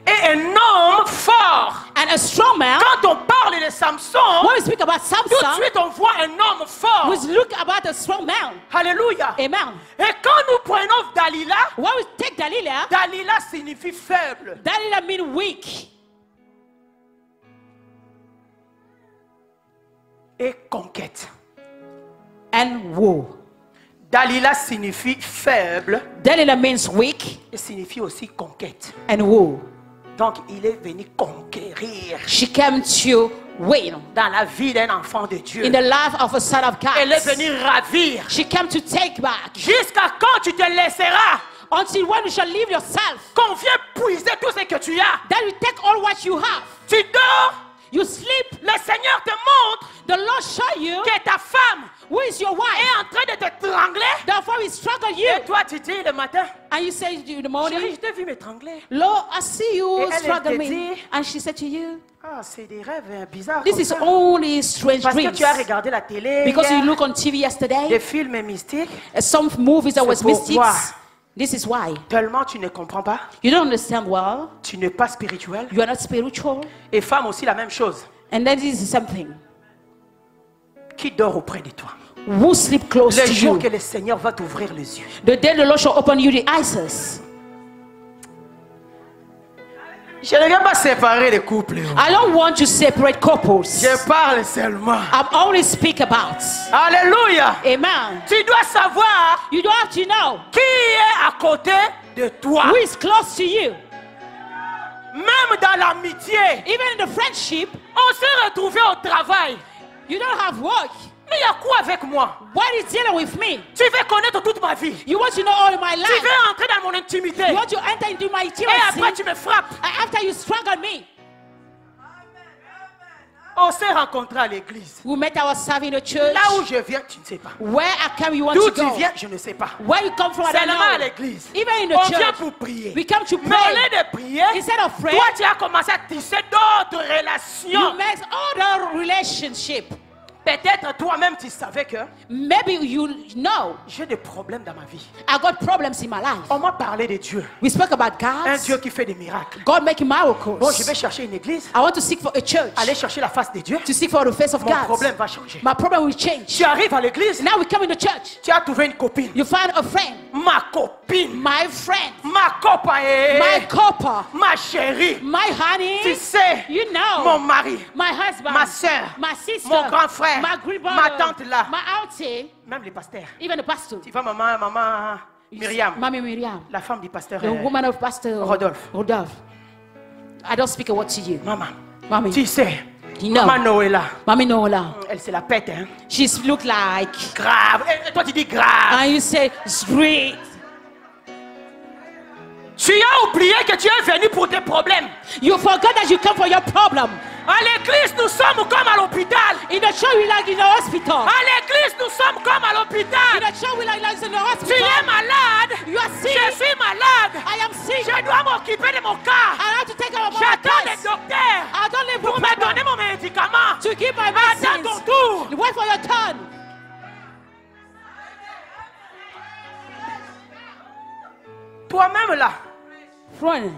Et un homme fort. And a strong man, Quand on parle de Samson, when we speak about tout de Samson, suite on voit un homme fort. we look about a strong man. Alléluia. Amen. Et quand nous prenons Dalila, When we take Delilah, Dalila signifie faible. Delilah means weak Et conquête. and woe. Dalila signifie faible Delilah means weak et signifie aussi conquête. and woe. Donc il est venu conquérir She came to win dans la vie d'un enfant de Dieu. in the life of a son of God. Elle est venue ravir. She came to take back Jusqu'à quand tu te laisseras until when you shall leave yourself, qu'on vienne puiser tout ce que tu as. that you take all what you have. Tu dors, You sleep, le Seigneur te montre the Lord show you que ta femme who is your wife. est en train de t'étrangler. Therefore, he struggle you. Et toi tu dis le matin, And you say in the chérie, morning, je t'ai vu m'étrangler. Lord, I see you Et elle struggle te me. dit, And she said to you, Ah, c'est des rêves bizarres. this comme is ça. only strange Parce que dreams. tu as regardé la télé, Because hier, you look on TV des yesterday, films mystiques, some movies that was C'est pourquoi. mystics. This is why. tellement tu ne comprends pas, You don't understand well. tu n'es pas spirituel. You are not spiritual. Et femme aussi la même chose. And then this is something. Qui dort auprès de toi? Who sleep close Le to jour you? que le Seigneur va t'ouvrir les yeux. The day the Lord shall open you the eyes. Je ne viens pas séparer les couples. I don't want to separate couples. Je parle seulement. I only speak about. Alléluia. Amen. Tu dois savoir You don't have to know qui est à côté de toi. who is close to you. Même dans l'amitié, Even in the friendship, on s'est retrouvé au travail. you don't have work. Mais il y a quoi avec moi? What is dealing with me? Tu veux connaître toute ma vie. You want to know all my Tu life. veux entrer dans mon intimité. You want to enter into my Et après intimacy. tu me frappes. And after you struggle me, On s'est rencontrés à l'église. We met ourselves in the church. Là où je viens, tu ne sais pas. Where I come, you want D'où to tu go. viens, je ne sais pas. Where you come from, I don't Seulement à know. l'église. Even in the On vient church, pour prier. we come to Mais au pray. lieu de prier, Instead of praying, toi tu as commencé à tisser d'autres you relations. make other relationship. Peut-être toi-même tu savais que Maybe you know j'ai des problèmes dans ma vie. I got problems in my life. On m'a parlé de Dieu. We spoke about Un God. Dieu qui fait des miracles. God making miracles. Bon, je vais chercher une église. I want to seek for a church. Aller chercher la face de Dieu. To seek for the face of Mon God. problème va changer. My problem will change. Tu arrives à l'église. Now we come in the church. Tu as trouvé une copine. You find a friend. Ma copine. My friend. Ma copaine. My copper. Ma chérie. My honey. Tu sais, You know. mon mari. My husband. Ma soeur. My sister. Mon grand frère. My great brother. Ma tante là. My auntie. Même les pasteurs. Even the pastor. Tu vois, maman Myriam. Mommy Miriam. La femme du pasteur. The woman of Pastor Rodolphe. Rodolphe. I don't speak a word to you. Maman. Mommy. Tu sais, You know. maman Noëlla. Mommy Nola. Elle se la pète, hein. She's look like. Grave. Et toi, tu dis grave. And you say sweet. Tu as oublié que tu es venu pour tes problèmes. You forgot that you come for your problem. À l'église, nous sommes comme à l'hôpital. In the church we like in the hospital. À l'église, nous sommes comme à In l'hôpital. the church we like in the Tu hospital. es malade. You are sick. Je suis malade. I am sick. Je dois m'occuper de mon cas. I have to take care of my J'attends des case. docteurs I don't live pour with me problem. donner mon médicament. To give my Attends ton medicines. tour. Wait for your turn. Toi-même là, Friend,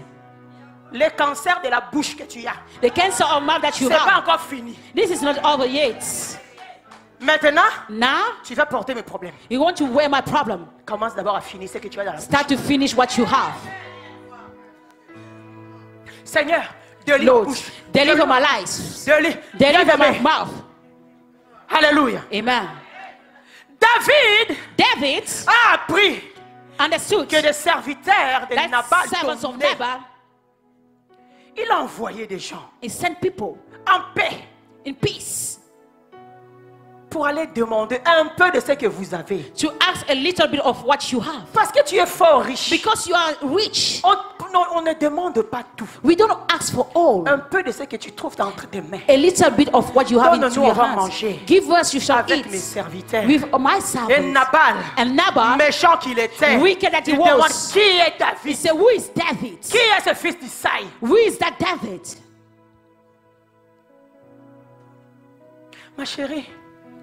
le cancer de la bouche que tu as, the cancer of mouth that you c'est pas have. encore fini. This is not over yet. Maintenant, Now tu vas porter mes problèmes. you want to wear my problem. Commence d'abord à finir ce que tu as dans la bouche. Start to finish what you have. Seigneur, délivre ma Lord, bouche. deliver my life. Deliver my mouth. Alléluia. Amen. David David a appris understood que des serviteurs de that Nabal servants of tombaient. Nabal, Il a envoyé des gens he sent people en paix in peace pour aller demander un peu de ce que vous avez. to ask a little bit of what you have. Parce que tu es fort riche. Because you are rich, On ne demande pas tout. we don't ask for all. Un peu de ce que tu trouves entre tes mains. A little bit of what you have into Donne-nous, on your va hands. manger. Give us, you shall Avec mes eat. serviteurs. With my Et servants. Nabal, And Nabal, méchant qu'il était, wicked that he il demande was, qui est he David? said, who is David? Qui est ce fils d'Isaïe? Who is that David? Ma chérie,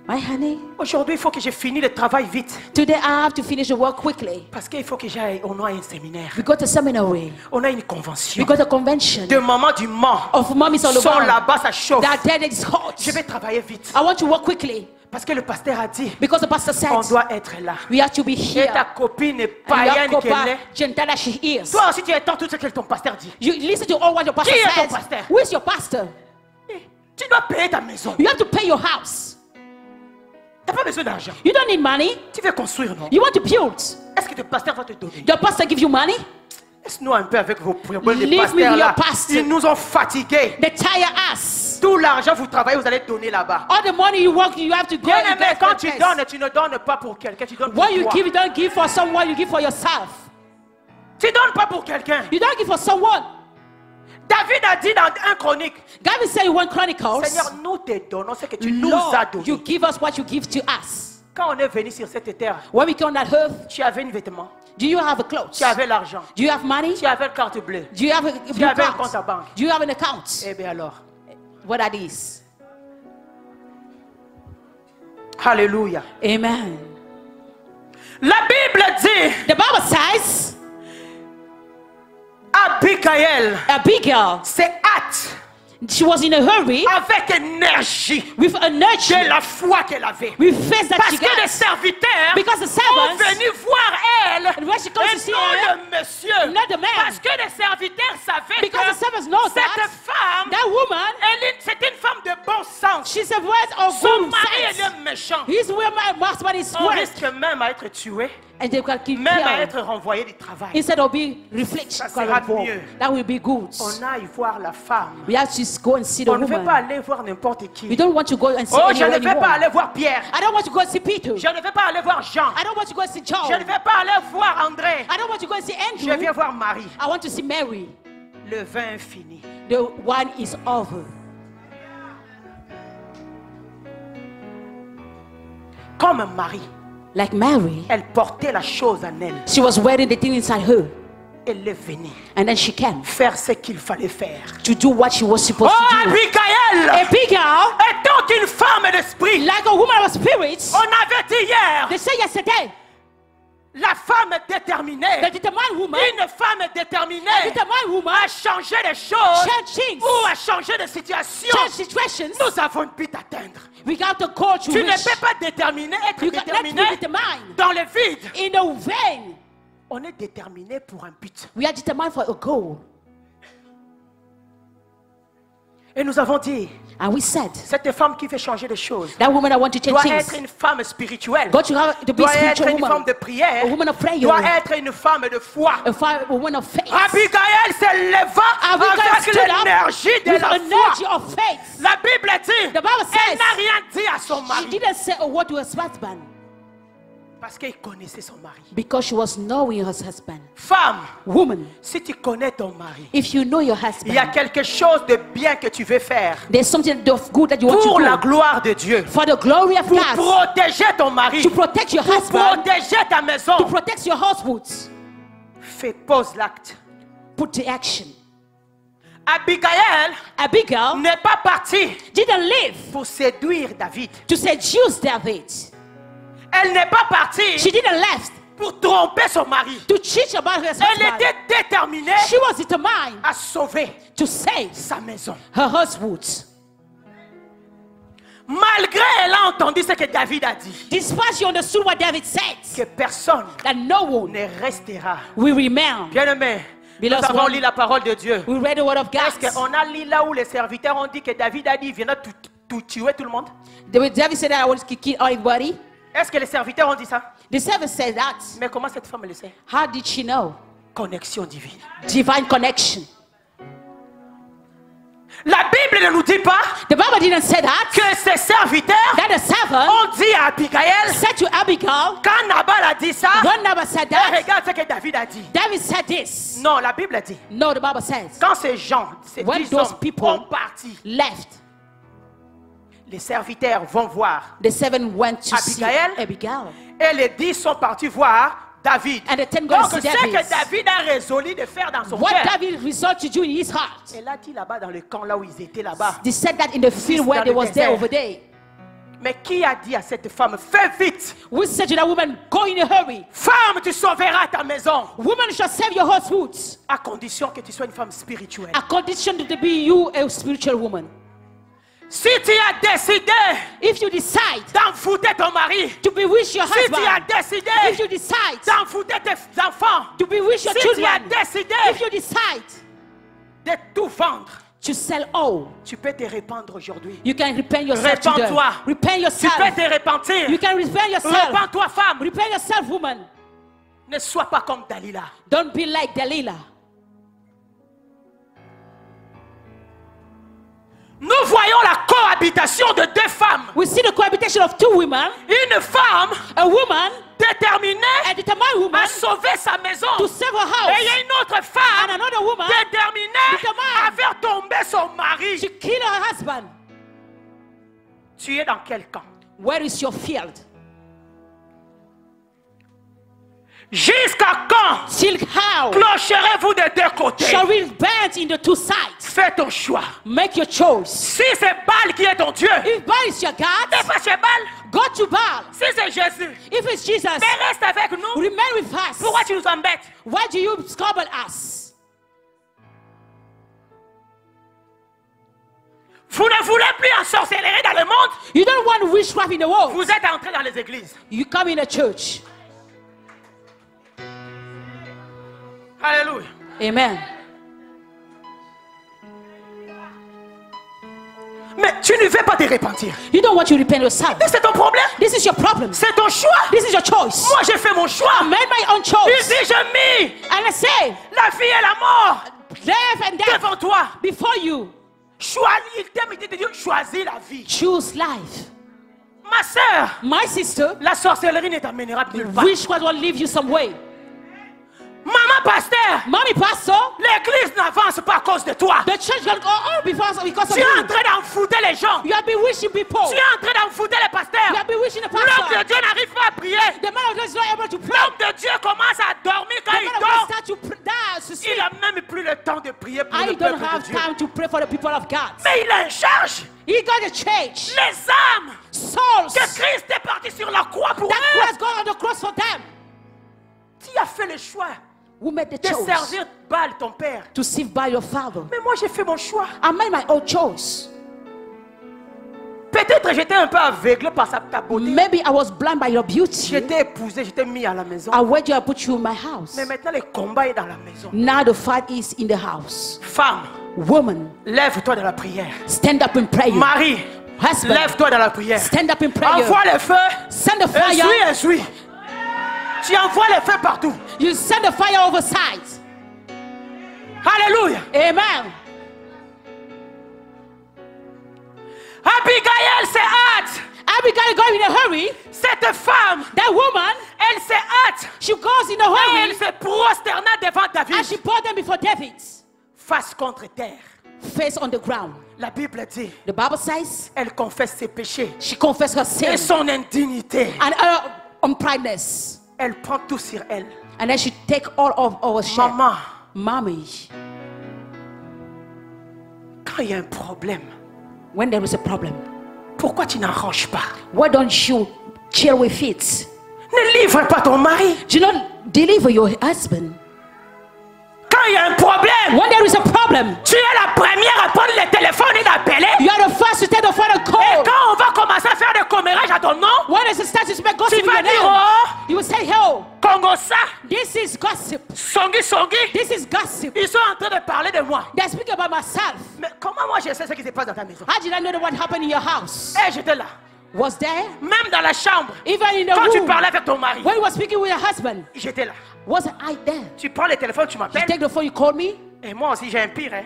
My honey, aujourd'hui il faut que je finisse le travail vite. today I have to finish the work quickly. Parce qu'il faut que j'aille, on a un séminaire. We got a seminary. On a une We convention. got a convention De mamans du Mans of mommies on the sont ground. là-bas, ça chauffe. That dead is hot. Je vais travailler vite. I want to work quickly Parce que le pasteur a dit, because the pastor said on doit être là. we have to be Et ta here. copine est And your païenne qu'elle copa, est. Gentile she is. Toi aussi tu entends tout ce que ton pasteur dit. You listen to all what your pastor Qui est ton says. pasteur? Who is your pastor? Tu dois payer ta maison. You have to pay your house. Tu n'as pas besoin d'argent. You don't need money. Tu veux construire, non? You want to build. Est-ce que ton pasteur va te donner? Your pastor give you money. Laisse-nous un peu avec vos problèmes de Leave me pasteurs with là. your pastor. Ils nous ont fatigués. They tire us. Tout l'argent vous travaillez, vous allez donner là-bas. All the money you work, you have to go. Bien and aimé, get quand that tu place. donnes, tu ne donnes pas pour quelqu'un, tu donnes pour What you toi. give, you don't give for someone, you give for yourself. Tu donnes pas pour quelqu'un. You don't give for someone. David a dit dans 1 Chronique, God will say in 1 Chronicles, Seigneur, nous te donnons ce que tu nous as Lord, donné. you give us what you give to us. Quand on est venu sur cette terre, When we come on that earth, tu avais un vêtement, do you have a clothes? tu avais l'argent, Do you have money? tu avais une carte bleue. Do you have a Tu blue avais un card? compte à banque. Do you have an account? Eh bien alors, What that is? alléluia. Amen. La Bible dit, The Bible says, Abigail Abigail, s'est hâte she was in a hurry avec énergie with energy, de la foi qu'elle avait. with faith that Parce she que les got. serviteurs Because the sont servants, venus voir elle and when she comes to et see non her, le monsieur. not the man. Parce que les serviteurs savaient Because que the servants know cette that femme, that woman, c'est une femme de bon sens. she's a word of Son good mari est sense. le méchant. He's where my husband is On sweat, risque même à être tué, and they can keep même à killed. être renvoyé du travail. Instead of being reflection, Ça sera mieux. that will be good. On aille voir la femme. We have to go and see the On ne veut pas woman. aller voir n'importe We qui. don't want to go and see Oh, je ne anyone vais pas anymore. aller voir Pierre. I don't want to go and see Peter. Je ne vais pas aller voir Jean. I don't want to go and see John. Je ne vais pas aller voir André. I don't want to go and see Je Andrew. viens voir Marie. I want to see Mary. Le vin est fini. The wine is over. Comme Marie, Like Mary, elle portait la chose en elle. she was wearing the thing inside her. Elle est venue And then she came faire ce qu'il fallait faire. to do what she was supposed Oh, to do. Abigail, Abigail, étant une femme d'esprit, like a woman of spirits, on avait dit hier, they say yesterday, la femme déterminée, the determined woman, une femme déterminée determined woman, à changer les choses change things, ou à changer de situation, change situations. nous avons pu t'atteindre. We got to go to Tu ne reach. peux pas déterminer, être You cannot déterminé be determined dans le vide. in the vain. On est déterminé pour un but. We are determined for a goal. Et nous avons dit, And we said, cette femme qui fait changer les choses that woman that want to change doit être things, une femme spirituelle, God should have to be a doit être spiritual une femme woman, de prière, a woman of prayer, doit être une femme de foi. a woman of faith. Abigail se leva Abigail avec stood up l'énergie de with la energy foi. of faith. La Bible dit, The Bible elle says n'a rien dit à son she mari didn't say a word to her husband parce qu'elle connaissait son mari. because she was knowing her husband. Femme, Woman, si tu connais ton mari, if you know your il y a husband, quelque chose de bien que tu veux faire there's something of good that you want pour la to do gloire de Dieu, for the glory of pour God, protéger ton mari, to protect your pour husband, protéger ta maison. to protect your household. Pose l'acte. Put the action. Abigail Abigail n'est pas partie didn't live pour séduire David. to seduce David. Elle n'est pas partie She didn't left pour tromper son mari. to cheat about her Elle husband. était déterminée She was determined à sauver to save sa maison. her husband. Malgré elle a entendu ce que David a dit, Despite she understood what David said, que personne that no one ne restera. will remain. Bien-aimé, nous Beloved avons one, lu la parole de Dieu. we read the word of Est-ce God. qu'on a lu là où les serviteurs ont dit que David a dit il viendra tuer tout le monde? David said that I want to kill everybody. Est-ce que les serviteurs ont dit ça? The servant said that. Mais comment cette femme le sait? How did she know? Connexion divine. Divine connection. La Bible ne nous dit pas The Bible didn't say that. que ces serviteurs That the servant ont dit à Abigail, said to Abigail, quand Nabal a dit ça, when Nabal said et that, regarde ce que David a dit. David said this. Non, la Bible dit, No, the Bible says, quand ces gens, ces when 10 those hommes people ont parti, left, les serviteurs vont voir. the servant went to see Abigail. Abigail. Et les 10 sont partis voir David. And the 10 Donc, go ce to see que David. David a résolu de faire dans son What cœur. David resolved to do in his heart. Elle a dit là-bas dans le camp, là où ils étaient là-bas. They said that in the field where dans they le was there désert. over there. Mais qui a dit à cette femme, fais vite. We said to that woman, go in a hurry. Femme, tu sauveras ta maison. Woman shall save your household, À condition que tu sois une femme spirituelle. a condition to be you a spiritual woman. Si tu as décidé If you decide d'envoûter ton mari, to bewitch your si tu as husband, décidé if you decide d'envoûter tes enfants, to bewitch your si tu as children, décidé if you decide de tout vendre, to sell all, tu peux te répandre aujourd'hui. you can repent yourself today. Repens-toi. Repent Tu yourself. peux te repentir. You can repent yourself. Repens-toi, femme. Repent yourself, woman. Ne sois pas comme Dalila. Don't be like Delilah. Nous voyons la cohabitation de deux femmes. We see the cohabitation of two women. Une femme A woman, déterminée a determined woman, à sauver sa maison. to save her Et il y house. a une autre femme And another woman déterminée Determined. à faire tomber son mari. to kill her husband. Tu es dans quel camp? Where is your field? Jusqu'à quand Till how clocherez-vous des deux côtés? shall we bend in the two sides? Fais ton choix. Make your choice. Si c'est Baal qui est ton Dieu, If Baal is your God, t'es pas chez Baal. go to Baal. Si c'est Jésus, If it's Jesus, mais reste avec nous. remain with us. Pourquoi tu nous embêtes? Why do you squabble us? Vous ne voulez plus en sorcellerie dans le monde. You don't want witchcraft in the world. Vous êtes entrés dans les églises. You come in a church. Alléluia. Amen. Mais tu ne veux pas te repentir. You don't want to repent yourself. Mais c'est ton problème. This is your problem. C'est ton choix. This is your choice. Moi, j'ai fait mon choix. I made my own Il choice. dit, j'ai mis And I say, la vie et la mort life and death devant toi. before you. Il t'aime, il te dit, choisis la vie. Choose life. Ma soeur, My sister, la sorcellerie ne t'amènera nulle part. witchcraft will leave you some way. Maman pasteur, Mommy pastor, l'église n'avance pas à cause de toi. the church will go on because of Tu es you. en train d'enfouter les gens. You have been wishing people. Tu es en train d'enfouter les You pasteurs. have been wishing the L'homme de pastor. Dieu n'arrive pas à prier. The man of God is not able to pray. L'homme de Dieu commence à dormir quand The il man of God dort. starts to die, to sleep. Il n'a même plus le temps de prier pour I le don't peuple have de Dieu. time to pray for the people of God. Mais il est en charge. He got a change. Les âmes Souls que Christ est parti sur la croix pour that eux. Christ got on the cross for them. Tu as fait le choix Who made the de choice servir Baal, ton père. to serve by your father? Mais moi, j'ai fait mon choix. I made my own choice. Peut-être j'étais un peu aveuglé par ta beauté. Maybe I was blind by your beauty. J'étais épousé, j'étais mis à la maison. I wed you, I put you in my house. Mais maintenant, le combat est dans la maison. Now the fight is in the house. Femme, Woman, lève-toi dans la prière. stand up in prayer. Mari, Husband, lève-toi dans la prière. stand up in prayer. Envoie le feu. Send the fire. Essuie. Tu envoies le feu partout. You send the fire overside. Alléluia. Amen. Abigail s'est hâte. Abigail going in a hurry. Cette femme, That woman, elle s'est hâte. she goes in a Et elle hurry se prosterna devant and she David. brought them before David, Face contre terre. face on the ground. La Bible dit, The Bible says elle confesse ses péchés she confessed her et sin son indignité. and her uprightness. Elle prend tout sur elle. And then she take all of our share. Maman, Mommy, quand il y a un problème, when there is a problem, pourquoi tu n'arranges pas? why don't you chill with it? Ne livre pas ton mari. Do not deliver your husband. Quand il y a un problème, When there is a problem, tu es la première à prendre le téléphone et d'appeler. you are the first to take the phone and Et call. quand on va commencer à faire des commérages à ton nom, When is it start to make gossip tu in your vas dire, name? oh, You will say, "Oh, Congossa, this is gossip. Songi Songi, This is gossip. ils sont en train de parler de moi. They're speaking about myself. Mais comment moi je sais ce qui se passe dans ta maison? How did I know what happened in your house? Eh, j'étais là. Was there? Même dans la chambre, Even in the quand tu room, parlais avec ton mari, when you were speaking with your husband, j'étais là. wasn't I there? Tu prends le téléphone, tu You m'appelles. take the phone, you call me, Et moi aussi, j'ai un pire. Hein.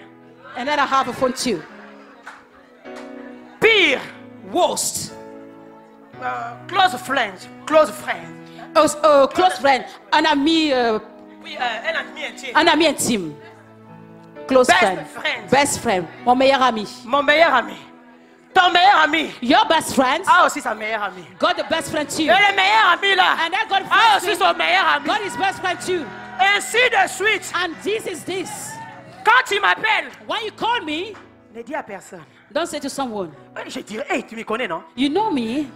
and then I have a phone too. Pire. Worst. Close friends. Close friends. Close friend, un ami, Oui, un ami intime. un ami intime. Close Best friend. friend. Best friend. Mon meilleur ami. Mon meilleur ami. Ton meilleur ami Your best friend a aussi sa meilleure amie. got the best friend too. Et le meilleur ami là And then God a aussi friend son meilleur ami. got his best friend too. Ainsi de suite. And this is this. Quand tu m'appelles, When you call me, ne dis à personne. don't say to someone, Je dirais, hey, tu me connais, non? you know me.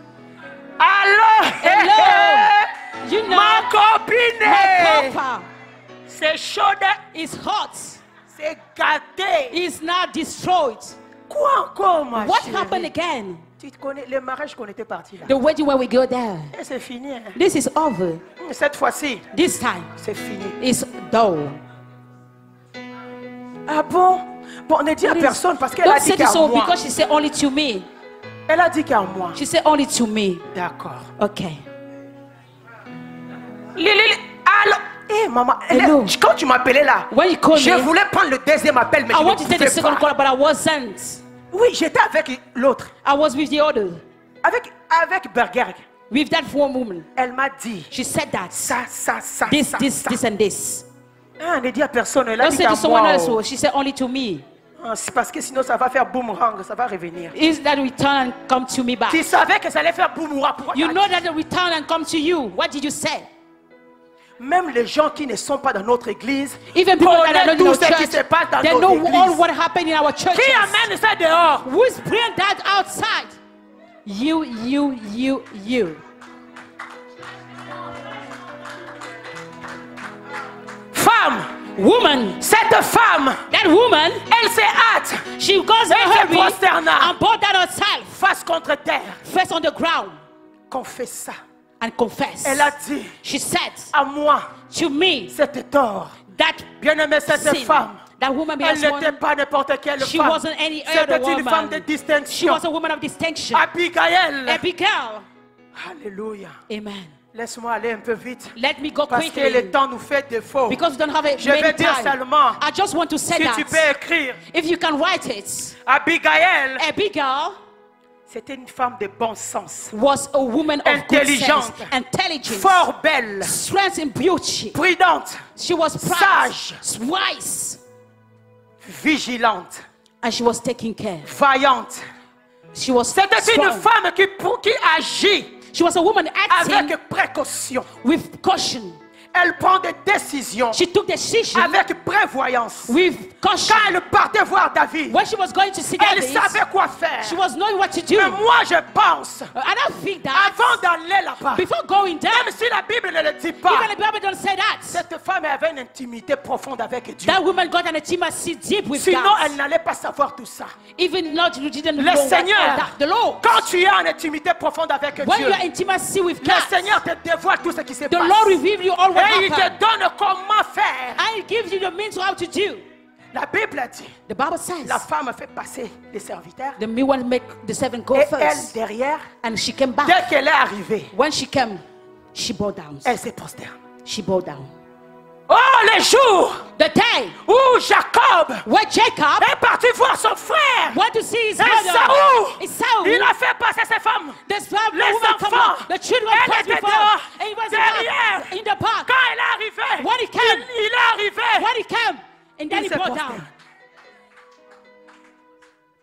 Allô? Hello. You know Ma my copine! papa C'est chaude, is hot. c'est gâté. Is now destroyed. Quoi encore, ma What chérie? happened again? Tu te connais, le mariage qu'on était parti là. The wedding where we go there. Et c'est fini. Hein. This is over. Cette fois-ci, This time c'est fini. is dull. Ah bon? Bon, ne dis à personne parce qu'elle a Don't dit say to qu'à someone moi. because she said only to me. Elle a dit qu'à moi. She said only to me. D'accord. Okay. Lili, allô? Eh, maman, Hello. quand tu m'appelais là, When you call je me, voulais prendre le deuxième appel, mais I je want ne to take the pouvais second pas. call, but I wasn't. Oui, j'étais avec l'autre, I was with the other, avec Berger. with that one woman. Elle m'a dit She said that. ça, This, ça, this, ça. this, and this. Ah, ne dis à personne, elle a Don't dit say qu'à to someone moi. else. Oh. Oh. She said only to me. Ah, c'est parce que sinon ça va faire boomerang, ça va revenir. Is that return and come to me back? Tu savais que ça allait faire boomerang. Pourquoi You t'as know dit? that the return and come to you. What did you say? Même les gens qui ne sont pas dans notre église Even people that are connaissent not in tout our ce qui church, se passe dans they notre know all église. what happened in our churches. Qui amène ça dehors? Who is bringing that outside? You. Femme, Woman, cette femme, that woman, elle s'est hâte, she goes in elle a se hurry prosterna and brought that herself face contre terre. first on the ground Confesse ça. and confess. Elle a dit She said à moi, to me c'était tort. that Bien-aimée, cette sin, femme, that woman elle belongs n'était one. pas n'importe quelle She femme. wasn't any other C'était une femme woman. de She distinction. was a woman of distinction. Abigail. Abigail. Alléluia. Amen. Laisse-moi aller un peu vite. Let me go Parce que quickly. le temps nous fait défaut. Because we don't have a Je vais many dire time. seulement, I just want to say si that tu peux écrire, if you can write it, Abigail, Abigail c'était une femme de bon sens. was a woman of good sense, Intelligente. intelligence, Fort belle. strength and beauty, Prudente. She was sage, wise, vigilante, and she was taking care. vaillante. She was C'était une strong. femme qui agit She was a woman acting avec précaution. with caution. Elle prend des décisions She took decision avec prévoyance. with caution. Quand elle partait voir David, When she was going to see elle David, savait quoi faire. she was knowing what to do. Mais moi, je pense, And I think that avant d'aller là-bas, before going down, même si la Bible ne le dit pas, even the Bible don't say that, cette femme avait une intimité profonde avec Dieu. that woman got an intimacy deep with Sinon, God. elle n'allait pas savoir tout ça. Even not you didn't Le know what Seigneur, all that. The Lord, quand tu as une intimité profonde avec when Dieu, you are intimacy with le God, Seigneur te dévoile tout ce qui se the passe. Lord reveals you all what Et il te happened. donne comment faire. And He gives you the means how to do. La Bible a dit, The Bible says la femme fait passer les serviteurs. the woman make the servant go Et elle, first, derrière, and she came back. dès qu'elle est arrivée, When she came, she bowed down. elle se prosterne. She bowed down. Oh, les jours The day où Jacob where Jacob est parti voir son frère, went to see his et brother, Saoul, il a fait passer ses femmes. this family Les woman come enfants, out. The children elle passed était before, dehors, and he was derrière. in the park. Quand elle est arrivée, When he came, il est arrivé. when he came, and then Il he se bowed prosterne. down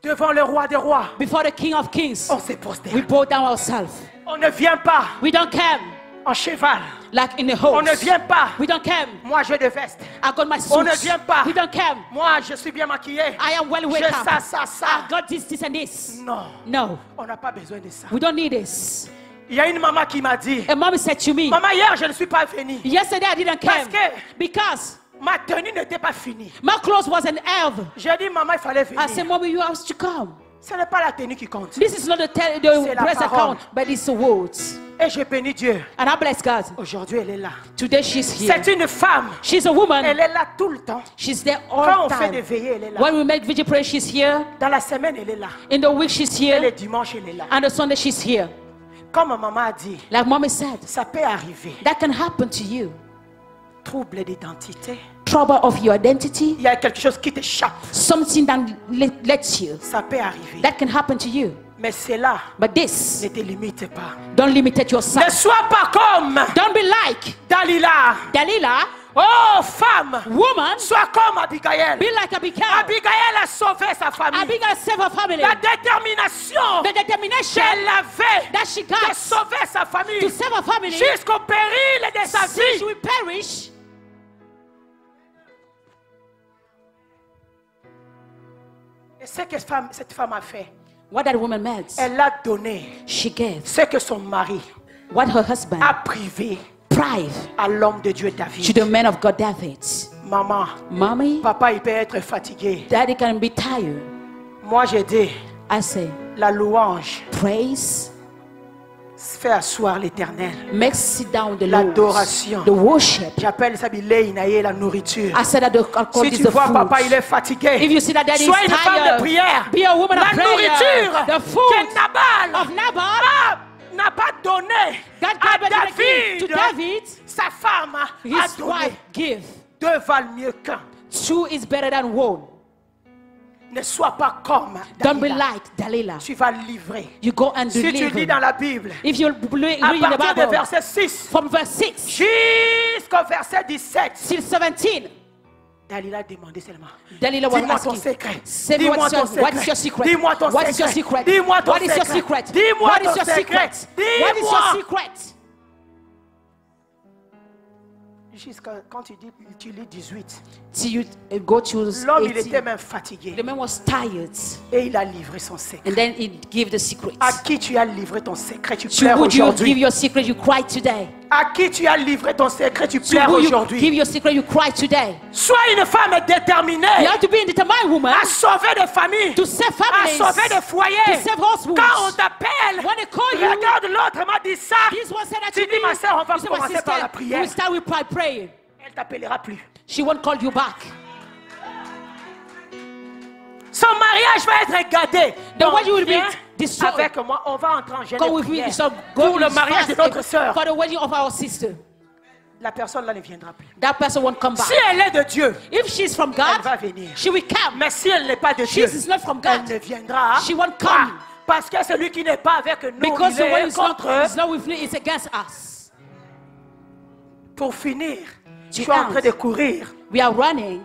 Devant le roi des rois, before the King of Kings. on se We prosterne. bow down ourselves. On ne vient pas We don't come en cheval. like in a On ne horse. vient pas. We don't come. Moi, j'ai des vestes. I got my On ne suit. vient pas. We don't come. Moi, je suis bien maquillé. I am well J'ai wake ça, up. ça. I got this, and this. Non, No, on n'a pas besoin de ça. we don't need this. Il y a une maman qui m'a dit, A mom said to me, maman, hier, je ne suis pas venue. yesterday I didn't Parce come que because ma tenue n'était pas finie. my clothes wasn't elf. J'ai dit, maman, il fallait I said, venir. Mommy, you have to come. Ce n'est pas la tenue qui compte. This is not the C'est la dress parole. account, but it's the words. Et je bénis Dieu. And I bless God. Aujourd'hui, elle est là. Today she's here. C'est une femme. She's a woman. Elle est là tout le temps. She's there Quand all on the fait des time. veillées, elle est là. When we make vigil prayer, she's here. Dans la semaine, elle est là. In the week, she's Et le here. dimanche, elle est là. And the Sunday, she's here. Comme ma maman a dit, Like Mommy said, ça peut arriver. that can happen to you. Trouble d'identité. Trouble of your identity, Il y a quelque chose qui t'échappe. something that lets you. Ça peut arriver. That can happen to you. Mais cela But this, ne te limite pas. don't limit Ne yourself. sois pas comme Don't be like Dalila. Delilah, Oh, femme. woman. Sois comme Abigail. Be like Abigail. Abigail a sauvé sa famille. Abigail saved her family. La détermination The determination qu'elle avait that she de got sauver sa famille to save her family, jusqu'au péril de sa since she vie. will perish. Et ce que cette femme a fait, What that woman meant, elle a donné she gave ce que son mari what her husband a privé pride à l'homme de Dieu to David. the man of God David. Maman, Mommy, papa, il peut être fatigué. Daddy can be tired. Moi, j'ai dit, I say, la louange praise fait asseoir l'éternel. makes sit down the Lord. L'adoration. The worship. J'appelle ça Bileinaïe, la nourriture. I said that the alcohol Si is tu the vois food. papa, il est fatigué. If you see that daddy Sois is une femme de tired, prière. be a woman La of prayer. nourriture The que food Nabal of Nabal n'a pas donné that à God didn't give to David, David, sa femme a his donné. wife give. Deux valent mieux qu'un. Two is better than one. Ne sois pas comme Don't be Dalila. like Delilah. Tu vas livrer. You go and Si tu deliver. lis dans la Bible, If you read à in the partir du Bible, verset 6 from verse 6 jusqu'au verset 17, till 17, Dalila demandait seulement. Delilah was Dis-moi ton asking, secret. say me Dis-moi what ton is your secret. secret? Dis-moi ton What is your secret. secret? Dis-moi ton What is your secret. secret? Dis-moi What ton is your secret. secret? What is your Dis-moi. secret? Jusqu'à quand tu lis 18, Till you go to l'homme il était 18. même fatigué The man was tired, et il a livré son secret. and then he gave the secret. À qui tu as livré ton secret, tu To pleures who you give aujourd'hui. your secret, you cry today. À qui tu as livré ton secret, tu To pleures who you aujourd'hui. give your secret, you cry today. Sois une femme déterminée You have to be a determined woman à sauver des familles, to save à families, sauver des foyers. to save households. Quand on t'appelle, When they call you, regarde l'autre m'a dit ça. this one said that Tu to dis, me. ma sœur, on va You say, my commencer par la sister, prière. we start with praying. Elle t'appellera plus. She won't call you back. Son mariage va être gâté. The way you will viens be destroyed. avec moi, on va entrer en jeûne Go de with me, prière so pour go le is mariage de fast notre sœur. for the wedding of our sister. La personne là ne viendra plus. That person won't come back. Si elle est de Dieu, If she's from elle va God, venir. she will come. Mais si elle n'est pas de Dieu, She is not from elle God. ne viendra She won't pas. come. Parce que celui qui n'est pas avec nous, Because il the one est is not, contre eux. is not with me is against us. Pour finir, Je suis en train de courir. We are running.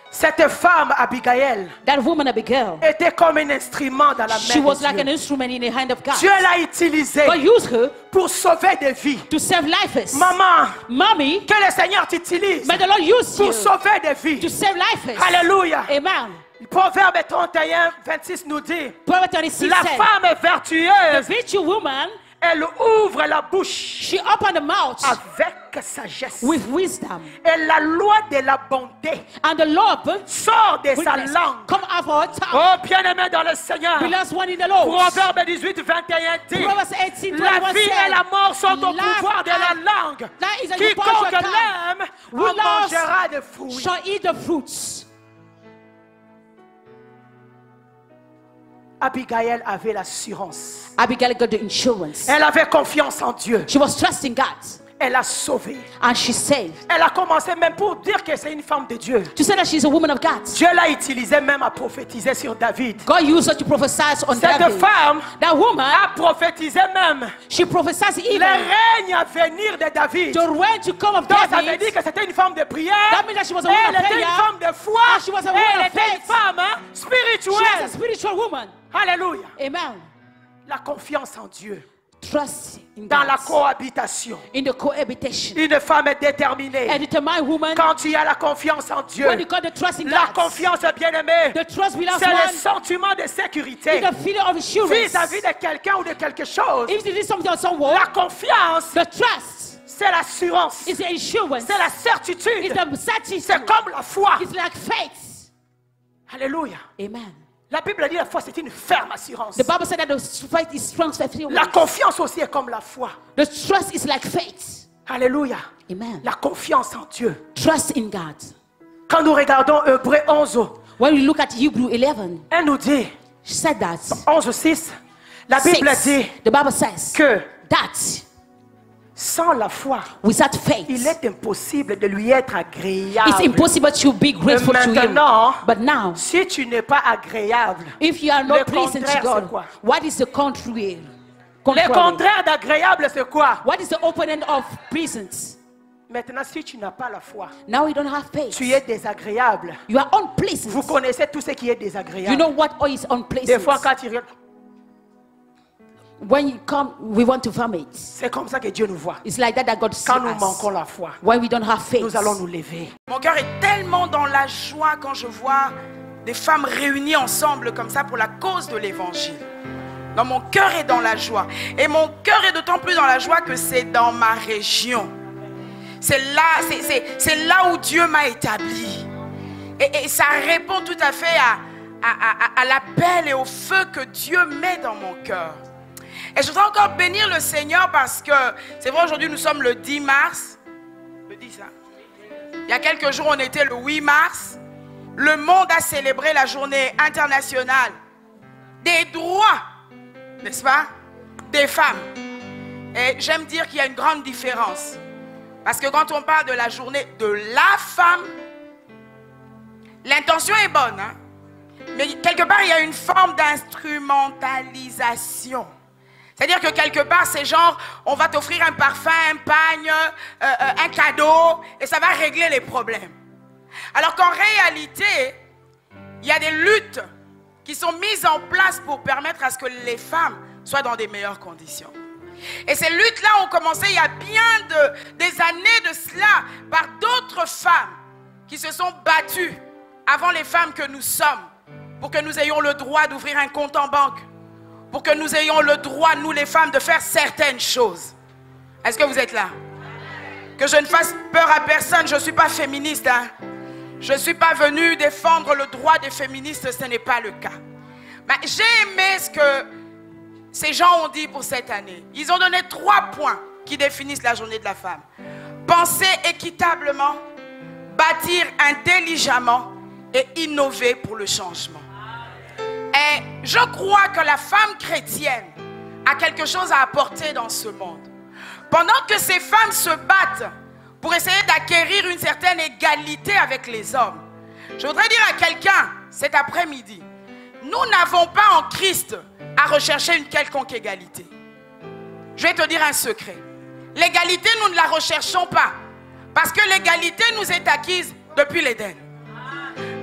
Cette femme, Abigail, That woman Abigail, était comme un instrument dans la she main was de like an Dieu. instrument in the hand of God. Dieu l'a utilisée God used her pour sauver des vies. to save lives. Maman, Mommy, que le Seigneur t'utilise may the Lord use pour you sauver des to vies. save lives. Alléluia. Amen. Proverbe 31, 26 nous dit, Proverbs 26 la said, femme the vertueuse, virtuous woman, elle ouvre la bouche she opened the mouth avec sagesse. with wisdom. Et la loi de la bonté And the Lord sort de sa goodness langue. come out of her tongue. Oh, bien-aimé dans le Seigneur. Beloved one in the Lord. Proverbe 18, 21 dit, Proverbs 18, la 21 vie et said, la mort sont au life pouvoir de la and langue. that is in the power Quiconque of your tongue. l'aime Who en loves mangera des fruits. shall eat the fruits. Abigail avait l'assurance. Abigail got the insurance. Elle avait confiance en Dieu. She was trusting God. Elle a sauvé. And she saved. Elle a commencé même pour dire que c'est une femme de Dieu. To say that she's a woman of God. Dieu l'a utilisée même à prophétiser sur David. God used her to prophesy on Cette David. femme That woman, a prophétisé même she prophesies le even règne à venir de David. the reign to come of Donc ça veut David. dire que c'était une femme de prière. That means that she was a woman Elle of était une prayer. femme de foi. And she was a woman Elle of était une faith. femme She spirituelle. is a spiritual woman. Alléluia. Amen. La confiance en Dieu. Trust in Dans la God. cohabitation. In the cohabitation. Une femme est déterminée. A determined woman, Quand tu as la confiance en Dieu, when you got the trust in la God, confiance, bien-aimée, the trust belongs c'est le one sentiment de sécurité is the feeling of assurance. vis-à-vis de quelqu'un ou de quelque chose. If you did something on someone, La confiance, the trust c'est l'assurance, is the insurance. c'est la It's certitude, the certitude. c'est comme la foi. It's like faith. Alléluia. Amen. La Bible dit la foi, c'est une ferme assurance. The Bible said that the faith is strong. La confiance aussi est comme la foi. The trust is like faith. Alléluia. Amen. La confiance en Dieu. Trust in God. Quand nous regardons Hébreux 11, When we look at Hebrew 11, elle nous dit, she said that 11:6, la Bible 6, dit the Bible says que that sans la foi, without faith, il est impossible de lui être agréable. it's impossible to be grateful to Him. Maintenant, But now, si tu n'es pas agréable, if you are le not pleasing contraire, to c'est God, quoi? what is the contrary? Le contraire d'agréable, c'est quoi? What is the opponent of pleasant? Maintenant, si tu n'as pas la foi, Now you don't have faith. tu es désagréable. You are unpleasant. Vous connaissez tout ce qui est désagréable. You know what is Des unpleasant? fois, quand tu regardes, When you come, we want to vomit. c'est comme ça que Dieu nous voit. It's like that God sees Quand nous us. manquons la foi, When we don't have faith, nous allons nous lever. Mon cœur est tellement dans la joie quand je vois des femmes réunies ensemble comme ça pour la cause de l'évangile. Non, mon cœur est dans la joie. Et mon cœur est d'autant plus dans la joie que c'est dans ma région. C'est là où Dieu m'a établi. Et ça répond tout à fait à l'appel et au feu que Dieu met dans mon cœur. Et je voudrais encore bénir le Seigneur parce que, c'est vrai, aujourd'hui nous sommes le 10 mars. Le 10, hein? Il y a quelques jours, on était le 8 mars. Le monde a célébré la journée internationale des droits, n'est-ce pas, des femmes. Et j'aime dire qu'il y a une grande différence. Parce que quand on parle de la journée de la femme, l'intention est bonne, hein? Mais quelque part, il y a une forme d'instrumentalisation. C'est-à-dire que quelque part, c'est genre, on va t'offrir un parfum, un pagne, un cadeau, et ça va régler les problèmes. Alors qu'en réalité, il y a des luttes qui sont mises en place pour permettre à ce que les femmes soient dans des meilleures conditions. Et ces luttes-là ont commencé il y a bien des années de cela par d'autres femmes qui se sont battues avant les femmes que nous sommes pour que nous ayons le droit d'ouvrir un compte en banque, pour que nous ayons le droit, nous les femmes, de faire certaines choses. Est-ce que vous êtes là? Que je ne fasse peur à personne, je ne suis pas féministe. Hein? Je ne suis pas venue défendre le droit des féministes, ce n'est pas le cas. Mais j'ai aimé ce que ces gens ont dit pour cette année. Ils ont donné 3 points qui définissent la journée de la femme. Penser équitablement, bâtir intelligemment et innover pour le changement. Et je crois que la femme chrétienne a quelque chose à apporter dans ce monde. Pendant que ces femmes se battent pour essayer d'acquérir une certaine égalité avec les hommes, je voudrais dire à quelqu'un cet après-midi, nous n'avons pas en Christ à rechercher une quelconque égalité. Je vais te dire un secret. L'égalité, nous ne la recherchons pas Parce que l'égalité nous est acquise depuis l'Éden.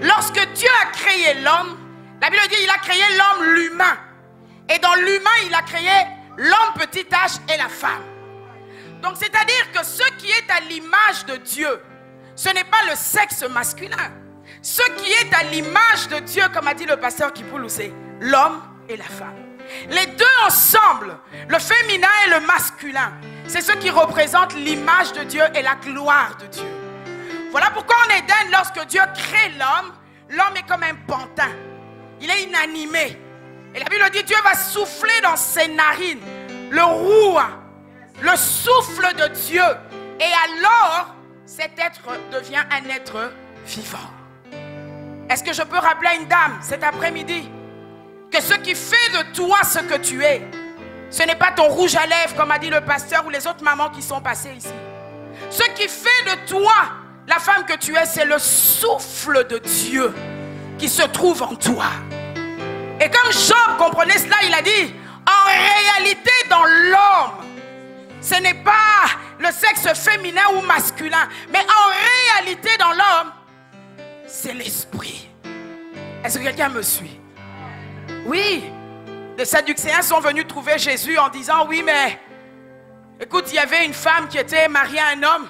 Lorsque Dieu a créé l'homme, la Bible dit qu'il a créé l'homme l'humain. Et dans l'humain, il a créé l'homme petit h et la femme. Donc c'est-à-dire que ce qui est à l'image de Dieu, ce n'est pas le sexe masculin. Ce qui est à l'image de Dieu, comme a dit le pasteur Kipoulou, c'est l'homme et la femme. Les deux ensemble, le féminin et le masculin, c'est ce qui représente l'image de Dieu et la gloire de Dieu. Voilà pourquoi en Éden, lorsque Dieu crée l'homme, l'homme est comme un pantin. Il est inanimé. Et la Bible dit, Dieu va souffler dans ses narines le rouah, le souffle de Dieu. Et alors, cet être devient un être vivant. Est-ce que je peux rappeler à une dame cet après-midi que ce qui fait de toi ce que tu es, ce n'est pas ton rouge à lèvres, comme a dit le pasteur ou les autres mamans qui sont passées ici. Ce qui fait de toi la femme que tu es, c'est le souffle de Dieu qui se trouve en toi. Et comme Job comprenait cela, il a dit, en réalité dans l'homme, ce n'est pas le sexe féminin ou masculin, mais en réalité dans l'homme, c'est l'esprit. Est-ce que quelqu'un me suit? Oui, les Sadducéens sont venus trouver Jésus en disant, oui mais, écoute, il y avait une femme qui était mariée à un homme,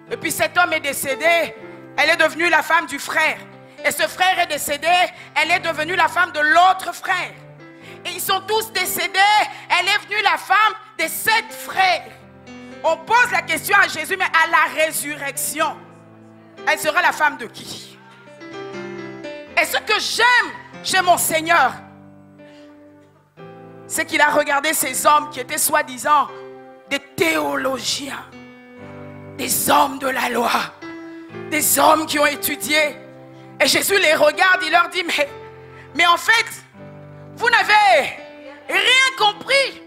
et puis cet homme est décédé, elle est devenue la femme du frère. Et ce frère est décédé, elle est devenue la femme de l'autre frère. Et ils sont tous décédés, elle est venue la femme des 7 frères. On pose la question à Jésus, mais à la résurrection, elle sera la femme de qui? Et ce que j'aime chez mon Seigneur, c'est qu'il a regardé ces hommes qui étaient soi-disant des théologiens, des hommes de la loi, des hommes qui ont étudié. Et Jésus les regarde, il leur dit, mais en fait, vous n'avez rien compris.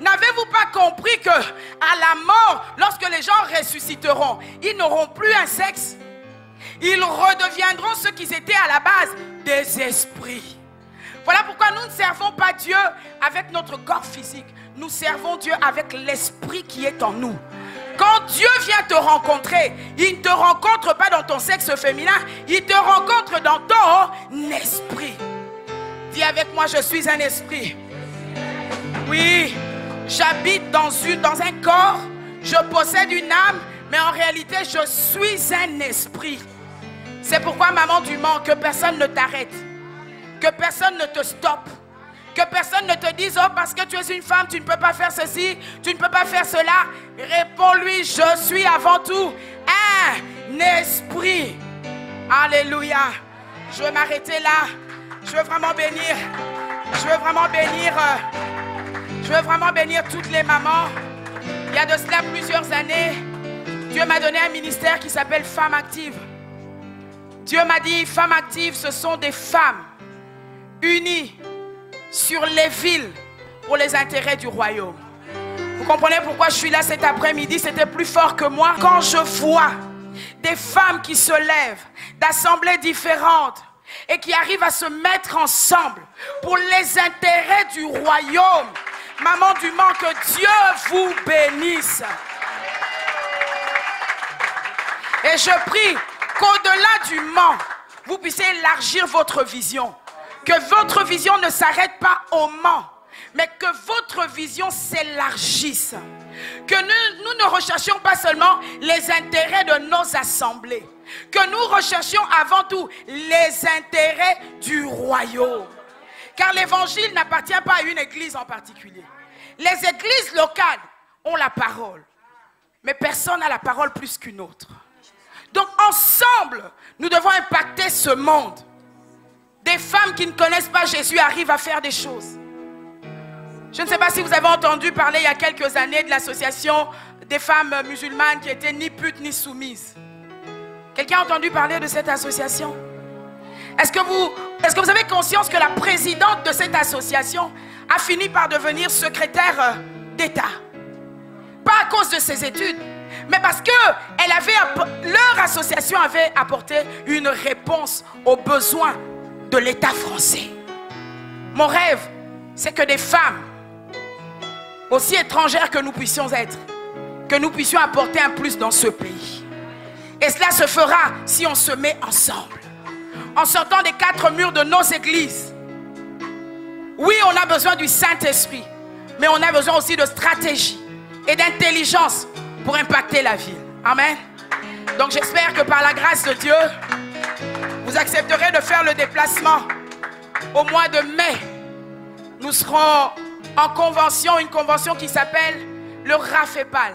N'avez-vous pas compris que à la mort, lorsque les gens ressusciteront, ils n'auront plus un sexe? Ils redeviendront ce qu'ils étaient à la base, des esprits. Voilà pourquoi nous ne servons pas Dieu avec notre corps physique. Nous servons Dieu avec l'esprit qui est en nous. Quand Dieu vient te rencontrer, il ne te rencontre pas dans ton sexe féminin, il te rencontre dans ton esprit. Dis avec moi, je suis un esprit. Oui, j'habite dans un corps, je possède une âme, mais en réalité, je suis un esprit. C'est pourquoi, maman du Mans, que personne ne t'arrête, que personne ne te stoppe, que personne ne te dise, oh, parce que tu es une femme, tu ne peux pas faire ceci, tu ne peux pas faire cela. Réponds-lui, je suis avant tout un esprit. Alléluia. Je vais m'arrêter là. Je veux vraiment bénir. Je veux vraiment bénir toutes les mamans. Il y a de cela plusieurs années, Dieu m'a donné un ministère qui s'appelle Femmes Actives. Dieu m'a dit, femmes actives, ce sont des femmes unies sur les villes pour les intérêts du royaume. Vous comprenez pourquoi je suis là cet après-midi? C'était plus fort que moi. Quand je vois des femmes qui se lèvent d'assemblées différentes et qui arrivent à se mettre ensemble pour les intérêts du royaume, maman du Mans, que Dieu vous bénisse. Et je prie qu'au-delà du Mans, vous puissiez élargir votre vision. Que votre vision ne s'arrête pas au Mans, mais que votre vision s'élargisse. Que nous ne recherchions pas seulement les intérêts de nos assemblées. Que nous recherchions avant tout les intérêts du royaume. Car l'évangile n'appartient pas à une église en particulier. Les églises locales ont la parole, mais personne n'a la parole plus qu'une autre. Donc ensemble, nous devons impacter ce monde. Des femmes qui ne connaissent pas Jésus arrivent à faire des choses. Je ne sais pas si vous avez entendu parler il y a quelques années de l'association des femmes musulmanes qui étaient ni putes ni soumises. Quelqu'un a entendu parler de cette association? Est-ce que vous avez conscience que la présidente de cette association a fini par devenir secrétaire d'État? Pas à cause de ses études, mais parce que leur association avait apporté une réponse aux besoins de l'État français. Mon rêve, c'est que des femmes, aussi étrangères que nous puissions être, que nous puissions apporter un plus dans ce pays. Et cela se fera si on se met ensemble. En sortant des 4 murs de nos églises. Oui, on a besoin du Saint-Esprit. Mais on a besoin aussi de stratégie et d'intelligence pour impacter la ville. Amen. Donc j'espère que par la grâce de Dieu, vous accepterez de faire le déplacement. Au mois de mai, nous serons en convention, une convention qui s'appelle le RAFEPAL.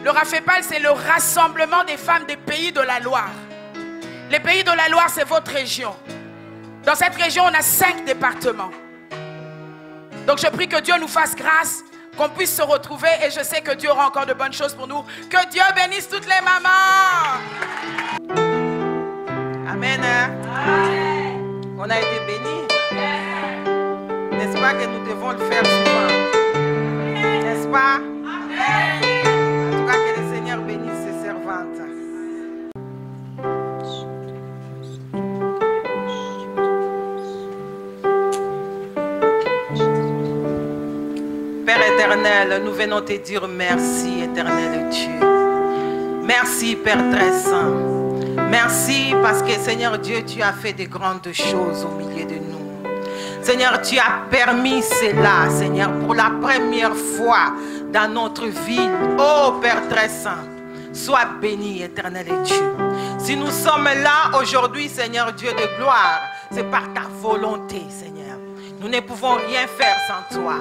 Le RAFEPAL, c'est le rassemblement des femmes des pays de la Loire. Les pays de la Loire, c'est votre région. Dans cette région, on a 5 départements. Donc je prie que Dieu nous fasse grâce, qu'on puisse se retrouver, et je sais que Dieu aura encore de bonnes choses pour nous. Que Dieu bénisse toutes les mamans. Amen. On a été bénis. N'est-ce pas que nous devons le faire souvent? N'est-ce pas? En tout cas, que le Seigneur bénisse ses servantes. Père éternel, nous venons te dire merci, éternel Dieu. Merci, Père très saint. Merci parce que, Seigneur Dieu, tu as fait de grandes choses au milieu de nous. Seigneur, tu as permis cela, Seigneur, pour la première fois dans notre ville. Oh, Père très saint, sois béni, éternel Dieu. Si nous sommes là aujourd'hui, Seigneur Dieu de gloire, c'est par ta volonté, Seigneur. Nous ne pouvons rien faire sans toi.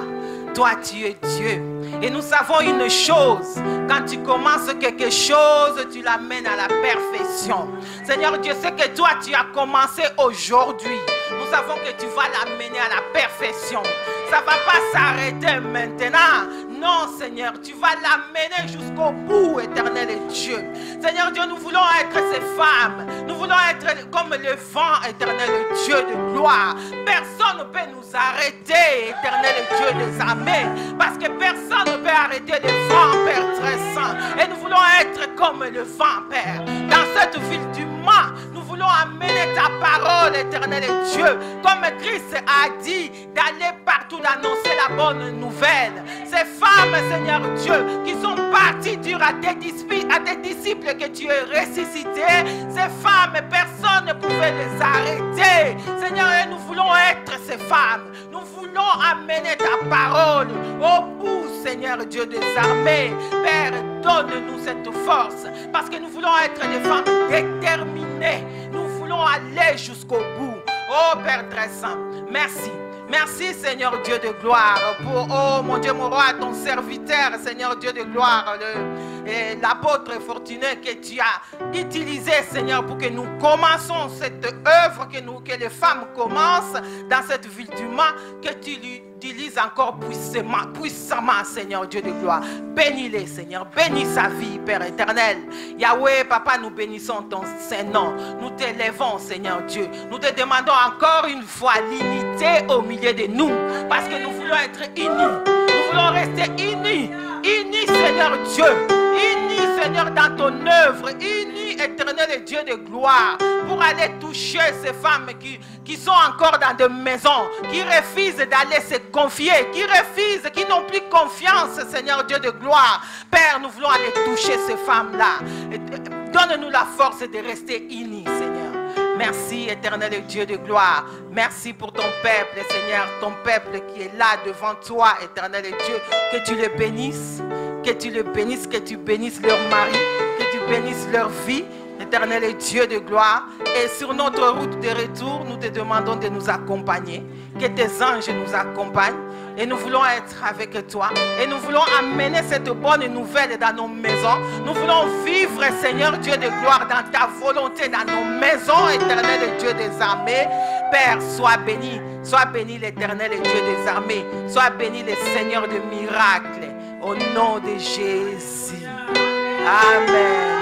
Toi, tu es Dieu. Et nous savons une chose, quand tu commences quelque chose, tu l'amènes à la perfection. Seigneur Dieu, ce que toi, tu as commencé aujourd'hui, nous savons que tu vas l'amener à la perfection. Ça ne va pas s'arrêter maintenant. Non, Seigneur, tu vas l'amener jusqu'au bout, éternel Dieu. Seigneur Dieu, nous voulons être ces femmes. Nous voulons être comme le vent, éternel Dieu de gloire. Personne ne peut nous arrêter, éternel Dieu des armées. Parce que personne ne peut arrêter le vent, Père très saint. Et nous voulons être comme le vent, Père. Dans cette ville du Mans, nous voulons amener ta parole, éternel Dieu. Comme Christ a dit, d'aller partout, d'annoncer la bonne nouvelle. Ces femmes, Seigneur Dieu, qui sont parties dire à tes disciples que tu es ressuscité. Ces femmes, personne ne pouvait les arrêter. Seigneur, et nous voulons être ces femmes. Nous voulons amener ta parole au bout, Seigneur Dieu des armées. Père, donne-nous cette force. Parce que nous voulons être des femmes déterminées. Nous voulons aller jusqu'au bout. Oh Père très saint, merci. Merci Seigneur Dieu de gloire pour, oh mon Dieu, mon roi, ton serviteur, Seigneur Dieu de gloire, l'apôtre fortuné que tu as utilisé, Seigneur, pour que nous commençons cette œuvre, que les femmes commencent dans cette ville du Mans, que tu lui utilises encore puissamment, Seigneur Dieu de gloire. Bénis-les, Seigneur. Bénis sa vie, Père éternel. Yahweh, Papa, nous bénissons ton Saint-Nom. Nous t'élèvons, Seigneur Dieu. Nous te demandons encore une fois l'unité au milieu de nous. Parce que nous voulons être unis. Nous voulons rester unis. Unis, Seigneur Dieu. Unis, Seigneur, dans ton œuvre. Unis, éternel Dieu de gloire. Pour aller toucher ces femmes qui sont encore dans des maisons. Qui refusent d'aller se confier. Qui refusent, qui n'ont plus confiance, Seigneur Dieu de gloire. Père, nous voulons aller toucher ces femmes-là. Donne-nous la force de rester unis, Seigneur. Merci, éternel Dieu de gloire. Merci pour ton peuple, Seigneur. Ton peuple qui est là devant toi, éternel Dieu. Que tu les bénisses. Que tu les bénisses. Que tu bénisses leur mari. Que tu bénisses leur vie. Éternel Dieu de gloire. Et sur notre route de retour, nous te demandons de nous accompagner. Que tes anges nous accompagnent. Et nous voulons être avec toi. Et nous voulons amener cette bonne nouvelle dans nos maisons. Nous voulons vivre, Seigneur Dieu de gloire, dans ta volonté, dans nos maisons, éternel Dieu des armées. Père, sois béni. Sois béni l'éternel Dieu des armées. Sois béni le Seigneur de miracles. Au nom de Jésus. Amen.